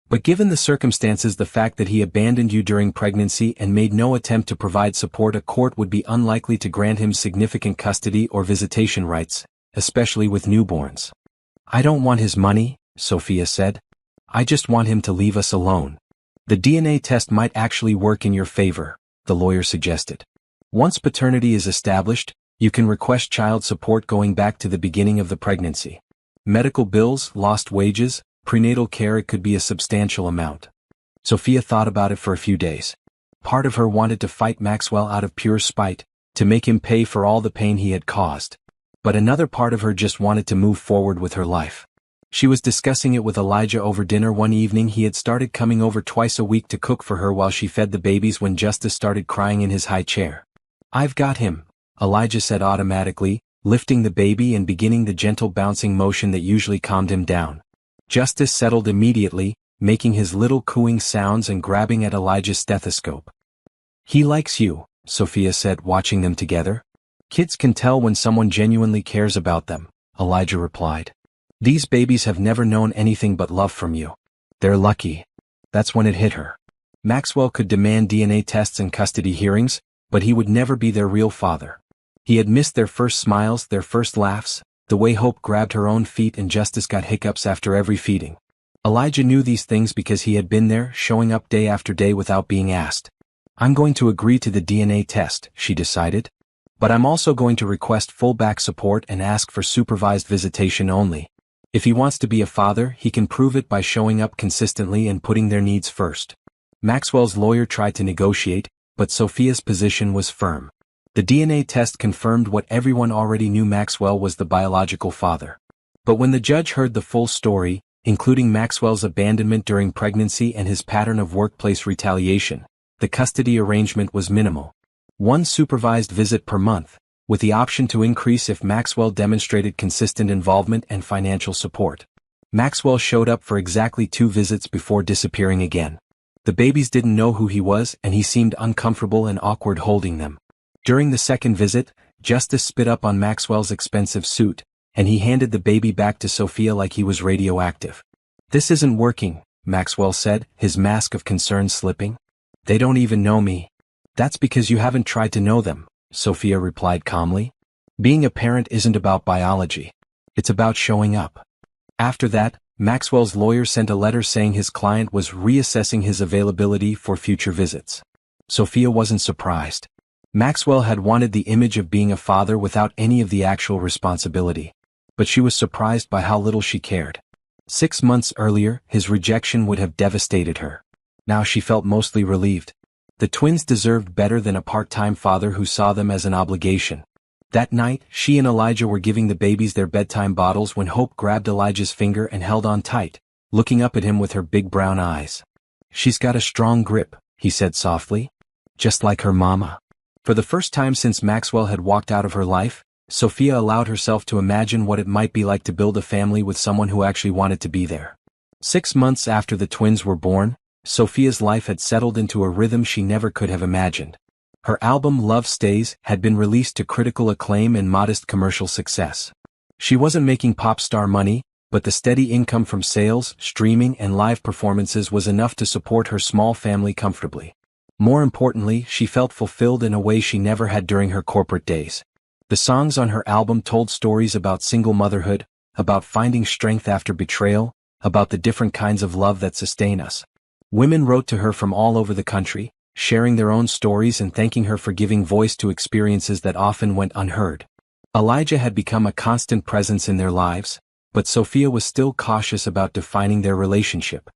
"But given the circumstances, the fact that he abandoned you during pregnancy and made no attempt to provide support, a court would be unlikely to grant him significant custody or visitation rights, especially with newborns." "I don't want his money," Sophia said. "I just want him to leave us alone." "The DNA test might actually work in your favor," the lawyer suggested. "Once paternity is established, you can request child support going back to the beginning of the pregnancy. Medical bills, lost wages, prenatal care, it could be a substantial amount." Sophia thought about it for a few days. Part of her wanted to fight Maxwell out of pure spite, to make him pay for all the pain he had caused. But another part of her just wanted to move forward with her life. She was discussing it with Elijah over dinner one evening. He had started coming over twice a week to cook for her while she fed the babies when Justice started crying in his high chair. "I've got him," Elijah said automatically, lifting the baby and beginning the gentle bouncing motion that usually calmed him down. Justice settled immediately, making his little cooing sounds and grabbing at Elijah's stethoscope. "He likes you," Sophia said, watching them together. "Kids can tell when someone genuinely cares about them," Elijah replied. "These babies have never known anything but love from you. They're lucky." That's when it hit her. Maxwell could demand DNA tests and custody hearings, but he would never be their real father. He had missed their first smiles, their first laughs, the way Hope grabbed her own feet and Justice got hiccups after every feeding. Elijah knew these things because he had been there, showing up day after day without being asked. I'm going to agree to the DNA test, she decided. But I'm also going to request full back support and ask for supervised visitation only. If he wants to be a father, he can prove it by showing up consistently and putting their needs first. Maxwell's lawyer tried to negotiate, but Sophia's position was firm. The DNA test confirmed what everyone already knew: Maxwell was the biological father. But when the judge heard the full story, including Maxwell's abandonment during pregnancy and his pattern of workplace retaliation, the custody arrangement was minimal. One supervised visit per month, with the option to increase if Maxwell demonstrated consistent involvement and financial support. Maxwell showed up for exactly 2 visits before disappearing again. The babies didn't know who he was, and he seemed uncomfortable and awkward holding them. During the second visit, Justice spit up on Maxwell's expensive suit, and he handed the baby back to Sophia like he was radioactive. This isn't working, Maxwell said, his mask of concern slipping. They don't even know me. That's because you haven't tried to know them, Sophia replied calmly. Being a parent isn't about biology. It's about showing up. After that, Maxwell's lawyer sent a letter saying his client was reassessing his availability for future visits. Sophia wasn't surprised. Maxwell had wanted the image of being a father without any of the actual responsibility. But she was surprised by how little she cared. 6 months earlier, his rejection would have devastated her. Now she felt mostly relieved. The twins deserved better than a part-time father who saw them as an obligation. That night, she and Elijah were giving the babies their bedtime bottles when Hope grabbed Elijah's finger and held on tight, looking up at him with her big brown eyes. She's got a strong grip, he said softly. Just like her mama. For the first time since Maxwell had walked out of her life, Sophia allowed herself to imagine what it might be like to build a family with someone who actually wanted to be there. 6 months after the twins were born, Sophia's life had settled into a rhythm she never could have imagined. Her album Love Stays had been released to critical acclaim and modest commercial success. She wasn't making pop star money, but the steady income from sales, streaming, and live performances was enough to support her small family comfortably. More importantly, she felt fulfilled in a way she never had during her corporate days. The songs on her album told stories about single motherhood, about finding strength after betrayal, about the different kinds of love that sustain us. Women wrote to her from all over the country, sharing their own stories and thanking her for giving voice to experiences that often went unheard. Elijah had become a constant presence in their lives, but Sophia was still cautious about defining their relationship.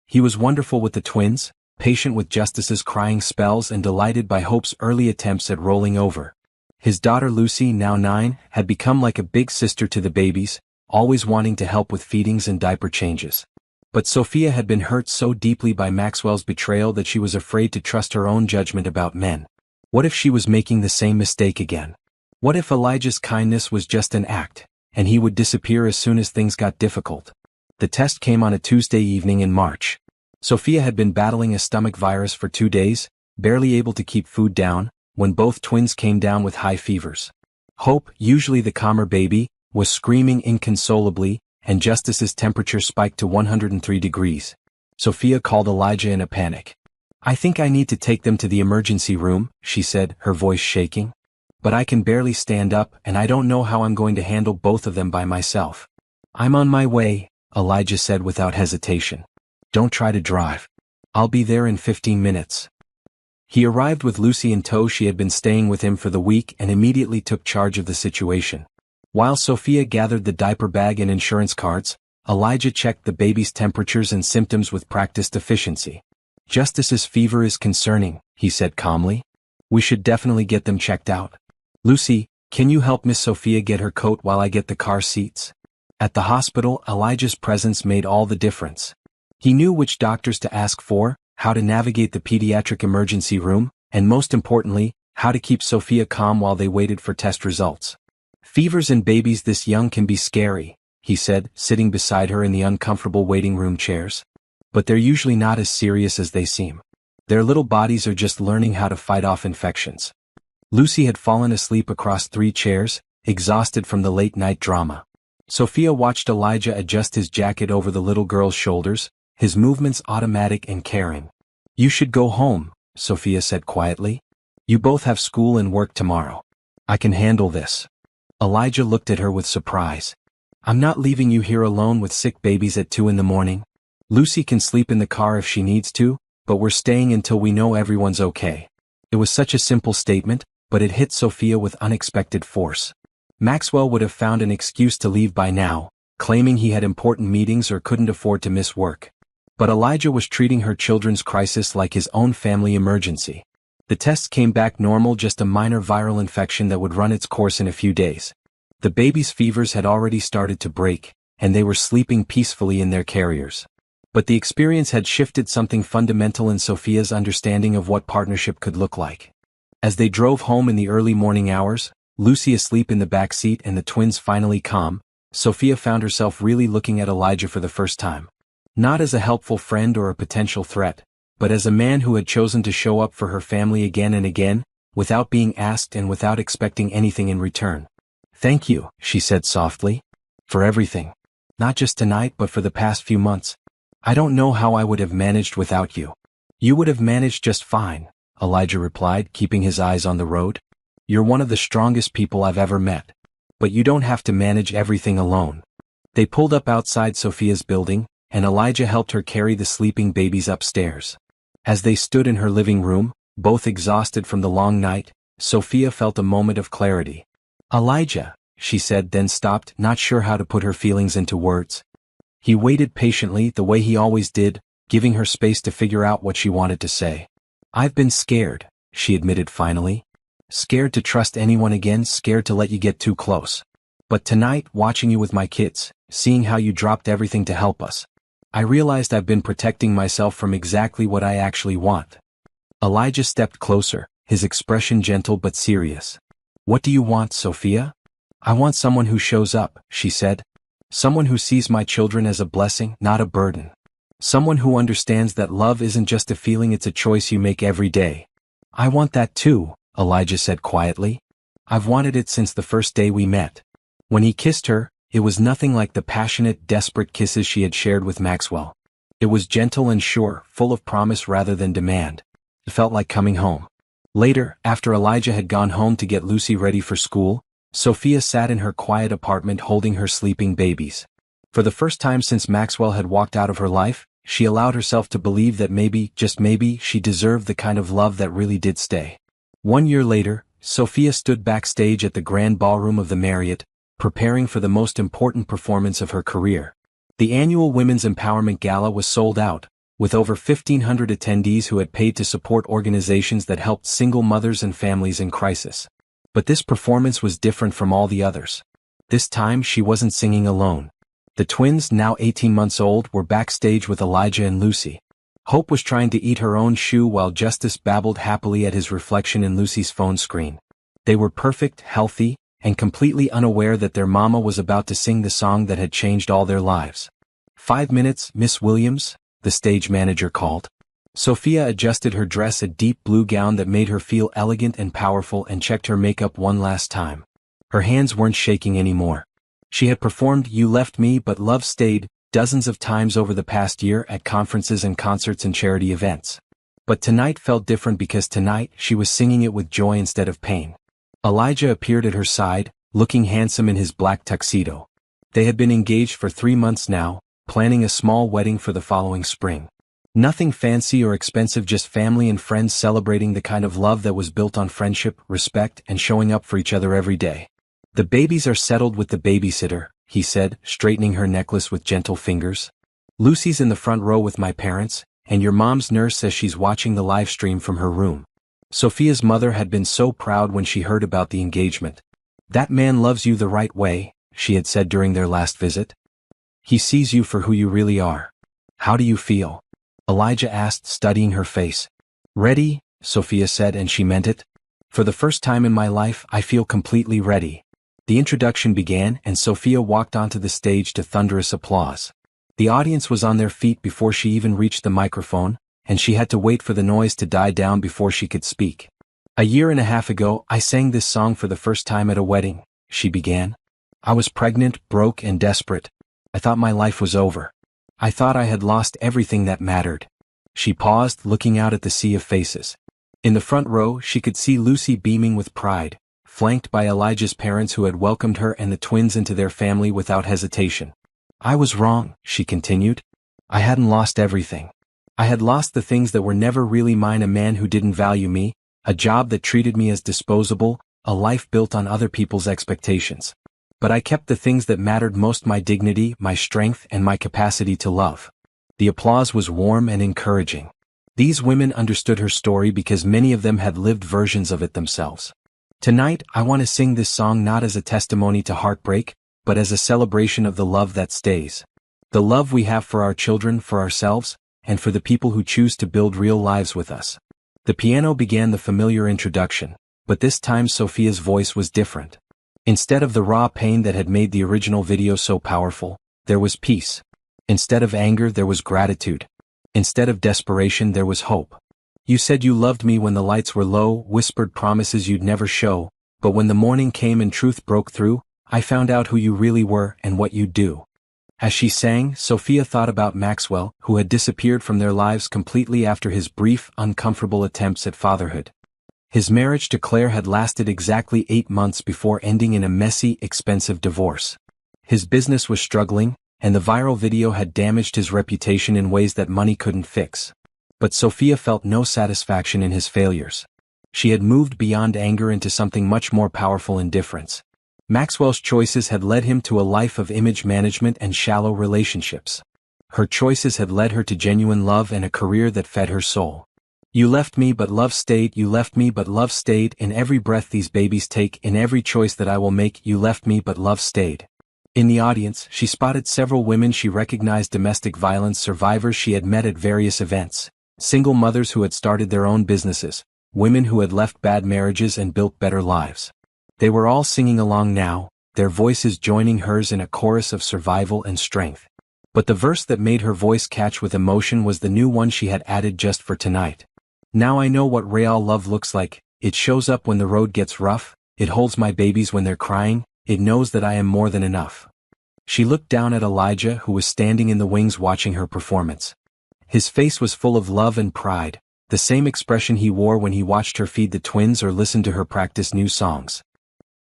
He was wonderful with the twins, patient with Justice's crying spells, and delighted by Hope's early attempts at rolling over. His daughter Lucy, now 9, had become like a big sister to the babies, always wanting to help with feedings and diaper changes. But Sophia had been hurt so deeply by Maxwell's betrayal that she was afraid to trust her own judgment about men. What if she was making the same mistake again? What if Elijah's kindness was just an act, and he would disappear as soon as things got difficult? The test came on a Tuesday evening in March. Sophia had been battling a stomach virus for 2 days, barely able to keep food down, when both twins came down with high fevers. Hope, usually the calmer baby, was screaming inconsolably, and Justice's temperature spiked to 103 degrees. Sophia called Elijah in a panic. I think I need to take them to the emergency room, she said, her voice shaking. But I can barely stand up, and I don't know how I'm going to handle both of them by myself. I'm on my way, Elijah said without hesitation. Don't try to drive. I'll be there in 15 minutes. He arrived with Lucy in tow. She had been staying with him for the week and immediately took charge of the situation. While Sophia gathered the diaper bag and insurance cards, Elijah checked the baby's temperatures and symptoms with practiced efficiency. Justice's fever is concerning, he said calmly. We should definitely get them checked out. Lucy, can you help Miss Sophia get her coat while I get the car seats? At the hospital, Elijah's presence made all the difference. He knew which doctors to ask for, how to navigate the pediatric emergency room, and most importantly, how to keep Sophia calm while they waited for test results. Fevers in babies this young can be scary, he said, sitting beside her in the uncomfortable waiting room chairs. But they're usually not as serious as they seem. Their little bodies are just learning how to fight off infections. Lucy had fallen asleep across 3 chairs, exhausted from the late-night drama. Sophia watched Elijah adjust his jacket over the little girl's shoulders, his movements automatic and caring. You should go home, Sophia said quietly. You both have school and work tomorrow. I can handle this. Elijah looked at her with surprise. I'm not leaving you here alone with sick babies at 2 in the morning. Lucy can sleep in the car if she needs to, but we're staying until we know everyone's okay. It was such a simple statement, but it hit Sophia with unexpected force. Maxwell would have found an excuse to leave by now, claiming he had important meetings or couldn't afford to miss work. But Elijah was treating her children's crisis like his own family emergency. The tests came back normal, just a minor viral infection that would run its course in a few days. The babies' fevers had already started to break, and they were sleeping peacefully in their carriers. But the experience had shifted something fundamental in Sophia's understanding of what partnership could look like. As they drove home in the early morning hours, Lucy asleep in the back seat and the twins finally calm, Sophia found herself really looking at Elijah for the first time. Not as a helpful friend or a potential threat, but as a man who had chosen to show up for her family again and again, without being asked and without expecting anything in return. "Thank you," she said softly. "For everything. Not just tonight but for the past few months. I don't know how I would have managed without you." "You would have managed just fine," Elijah replied, keeping his eyes on the road. "You're one of the strongest people I've ever met. But you don't have to manage everything alone." They pulled up outside Sophia's building, and Elijah helped her carry the sleeping babies upstairs. As they stood in her living room, both exhausted from the long night, Sophia felt a moment of clarity. "Elijah," she said, then stopped, not sure how to put her feelings into words. He waited patiently, the way he always did, giving her space to figure out what she wanted to say. "I've been scared," she admitted finally. "Scared to trust anyone again, scared to let you get too close. But tonight, watching you with my kids, seeing how you dropped everything to help us, I realized I've been protecting myself from exactly what I actually want." Elijah stepped closer, his expression gentle but serious. "What do you want, Sophia?" "I want someone who shows up," she said. "Someone who sees my children as a blessing, not a burden. Someone who understands that love isn't just a feeling, it's a choice you make every day." "I want that too," Elijah said quietly. "I've wanted it since the first day we met." When he kissed her, it was nothing like the passionate, desperate kisses she had shared with Maxwell. It was gentle and sure, full of promise rather than demand. It felt like coming home. Later, after Elijah had gone home to get Lucy ready for school, Sophia sat in her quiet apartment holding her sleeping babies. For the first time since Maxwell had walked out of her life, she allowed herself to believe that maybe, just maybe, she deserved the kind of love that really did stay. 1 year later, Sophia stood backstage at the grand ballroom of the Marriott, preparing for the most important performance of her career. The annual Women's Empowerment Gala was sold out, with over 1,500 attendees who had paid to support organizations that helped single mothers and families in crisis. But this performance was different from all the others. This time she wasn't singing alone. The twins, now 18 months old, were backstage with Elijah and Lucy. Hope was trying to eat her own shoe while Justice babbled happily at his reflection in Lucy's phone screen. They were perfect, healthy, and completely unaware that their mama was about to sing the song that had changed all their lives. 5 minutes, Miss Williams, the stage manager called. Sophia adjusted her dress, a deep blue gown that made her feel elegant and powerful, and checked her makeup one last time. Her hands weren't shaking anymore. She had performed You Left Me But Love Stayed dozens of times over the past year at conferences and concerts and charity events. But tonight felt different because tonight she was singing it with joy instead of pain. Elijah appeared at her side, looking handsome in his black tuxedo. They had been engaged for 3 months now, planning a small wedding for the following spring. Nothing fancy or expensive, just family and friends celebrating the kind of love that was built on friendship, respect, and showing up for each other every day. "The babies are settled with the babysitter," he said, straightening her necklace with gentle fingers. "Lucy's in the front row with my parents, and your mom's nurse says she's watching the live stream from her room." Sophia's mother had been so proud when she heard about the engagement. "That man loves you the right way," she had said during their last visit. "He sees you for who you really are." "How do you feel?" Elijah asked, studying her face. "Ready," Sophia said, and she meant it. "For the first time in my life, I feel completely ready." The introduction began, and Sophia walked onto the stage to thunderous applause. The audience was on their feet before she even reached the microphone, and she had to wait for the noise to die down before she could speak. "A year and a half ago, I sang this song for the first time at a wedding," she began. "I was pregnant, broke, and desperate. I thought my life was over. I thought I had lost everything that mattered." She paused, looking out at the sea of faces. In the front row, she could see Lucy beaming with pride, flanked by Elijah's parents who had welcomed her and the twins into their family without hesitation. "I was wrong," she continued. I hadn't lost everything. I had lost the things that were never really mine: a man who didn't value me, a job that treated me as disposable, a life built on other people's expectations. But I kept the things that mattered most: my dignity, my strength, and my capacity to love. The applause was warm and encouraging. These women understood her story because many of them had lived versions of it themselves. Tonight, I want to sing this song not as a testimony to heartbreak, but as a celebration of the love that stays. The love we have for our children, for ourselves, and for the people who choose to build real lives with us. The piano began the familiar introduction, but this time Sophia's voice was different. Instead of the raw pain that had made the original video so powerful, there was peace. Instead of anger, there was gratitude. Instead of desperation, there was hope. You said you loved me when the lights were low, whispered promises you'd never show, but when the morning came and truth broke through, I found out who you really were and what you'd do. As she sang, Sophia thought about Maxwell, who had disappeared from their lives completely after his brief, uncomfortable attempts at fatherhood. His marriage to Claire had lasted exactly 8 months before ending in a messy, expensive divorce. His business was struggling, and the viral video had damaged his reputation in ways that money couldn't fix. But Sophia felt no satisfaction in his failures. She had moved beyond anger into something much more powerful: indifference. Maxwell's choices had led him to a life of image management and shallow relationships. Her choices had led her to genuine love and a career that fed her soul. You left me but love stayed, you left me but love stayed, in every breath these babies take, in every choice that I will make, you left me but love stayed. In the audience, she spotted several women she recognized: domestic violence survivors she had met at various events, single mothers who had started their own businesses, women who had left bad marriages and built better lives. They were all singing along now, their voices joining hers in a chorus of survival and strength. But the verse that made her voice catch with emotion was the new one she had added just for tonight. Now I know what real love looks like. It shows up when the road gets rough, it holds my babies when they're crying, it knows that I am more than enough. She looked down at Elijah, who was standing in the wings watching her performance. His face was full of love and pride, the same expression he wore when he watched her feed the twins or listened to her practice new songs.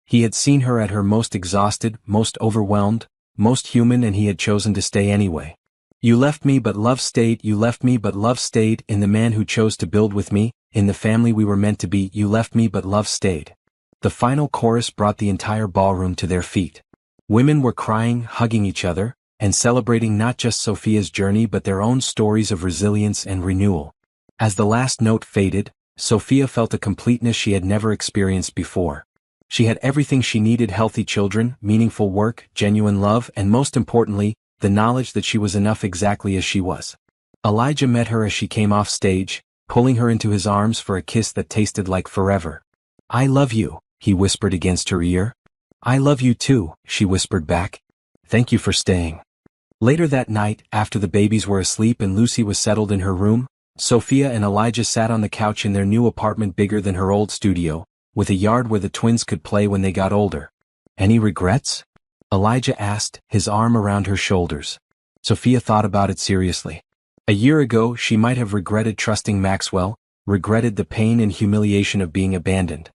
He had seen her at her most exhausted, most overwhelmed, most human, and he had chosen to stay anyway. You left me but love stayed, you left me but love stayed, in the man who chose to build with me, in the family we were meant to be, you left me but love stayed. The final chorus brought the entire ballroom to their feet. Women were crying, hugging each other, and celebrating not just Sophia's journey but their own stories of resilience and renewal. As the last note faded, Sophia felt a completeness she had never experienced before. She had everything she needed: healthy children, meaningful work, genuine love, and most importantly, the knowledge that she was enough exactly as she was. Elijah met her as she came off stage, pulling her into his arms for a kiss that tasted like forever. I love you, he whispered against her ear. I love you too, she whispered back. Thank you for staying. Later that night, after the babies were asleep and Lucy was settled in her room, Sophia and Elijah sat on the couch in their new apartment, bigger than her old studio, with a yard where the twins could play when they got older. Any regrets? Elijah asked, his arm around her shoulders. Sophia thought about it seriously. A year ago, she might have regretted trusting Maxwell, regretted the pain and humiliation of being abandoned.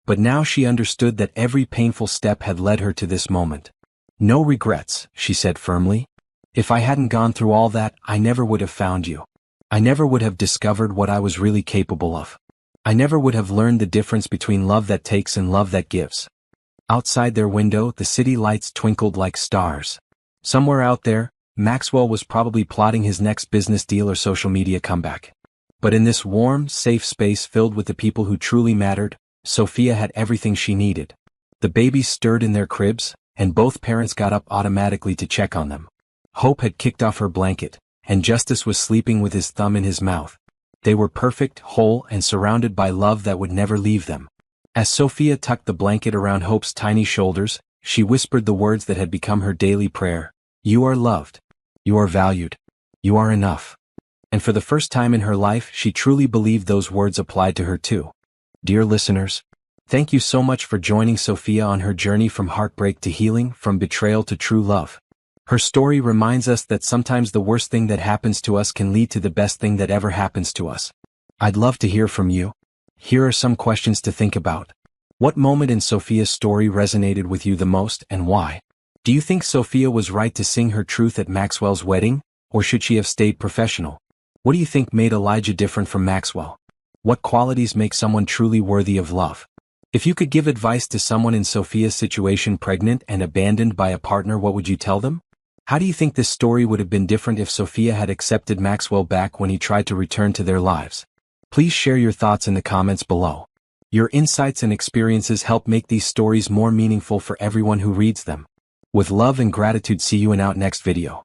But now she understood that every painful step had led her to this moment. No regrets, she said firmly. If I hadn't gone through all that, I never would have found you. I never would have discovered what I was really capable of. I never would have learned the difference between love that takes and love that gives. Outside their window, the city lights twinkled like stars. Somewhere out there, Maxwell was probably plotting his next business deal or social media comeback. But in this warm, safe space filled with the people who truly mattered, Sophia had everything she needed. The babies stirred in their cribs, and both parents got up automatically to check on them. Hope had kicked off her blanket, and Justice was sleeping with his thumb in his mouth. They were perfect, whole, and surrounded by love that would never leave them. As Sophia tucked the blanket around Hope's tiny shoulders, she whispered the words that had become her daily prayer. You are loved. You are valued. You are enough. And for the first time in her life, she truly believed those words applied to her too. Dear listeners, thank you so much for joining Sophia on her journey from heartbreak to healing, from betrayal to true love. Her story reminds us that sometimes the worst thing that happens to us can lead to the best thing that ever happens to us. I'd love to hear from you. Here are some questions to think about. What moment in Sophia's story resonated with you the most, and why? Do you think Sophia was right to sing her truth at Maxwell's wedding, Or should she have stayed professional? What do you think made Elijah different from Maxwell? What qualities make someone truly worthy of love? If you could give advice to someone in Sophia's situation, pregnant and abandoned by a partner, what would you tell them? How do you think this story would have been different if Sophia had accepted Maxwell back when he tried to return to their lives? Please share your thoughts in the comments below. Your insights and experiences help make these stories more meaningful for everyone who reads them. With love and gratitude, see you in our next video.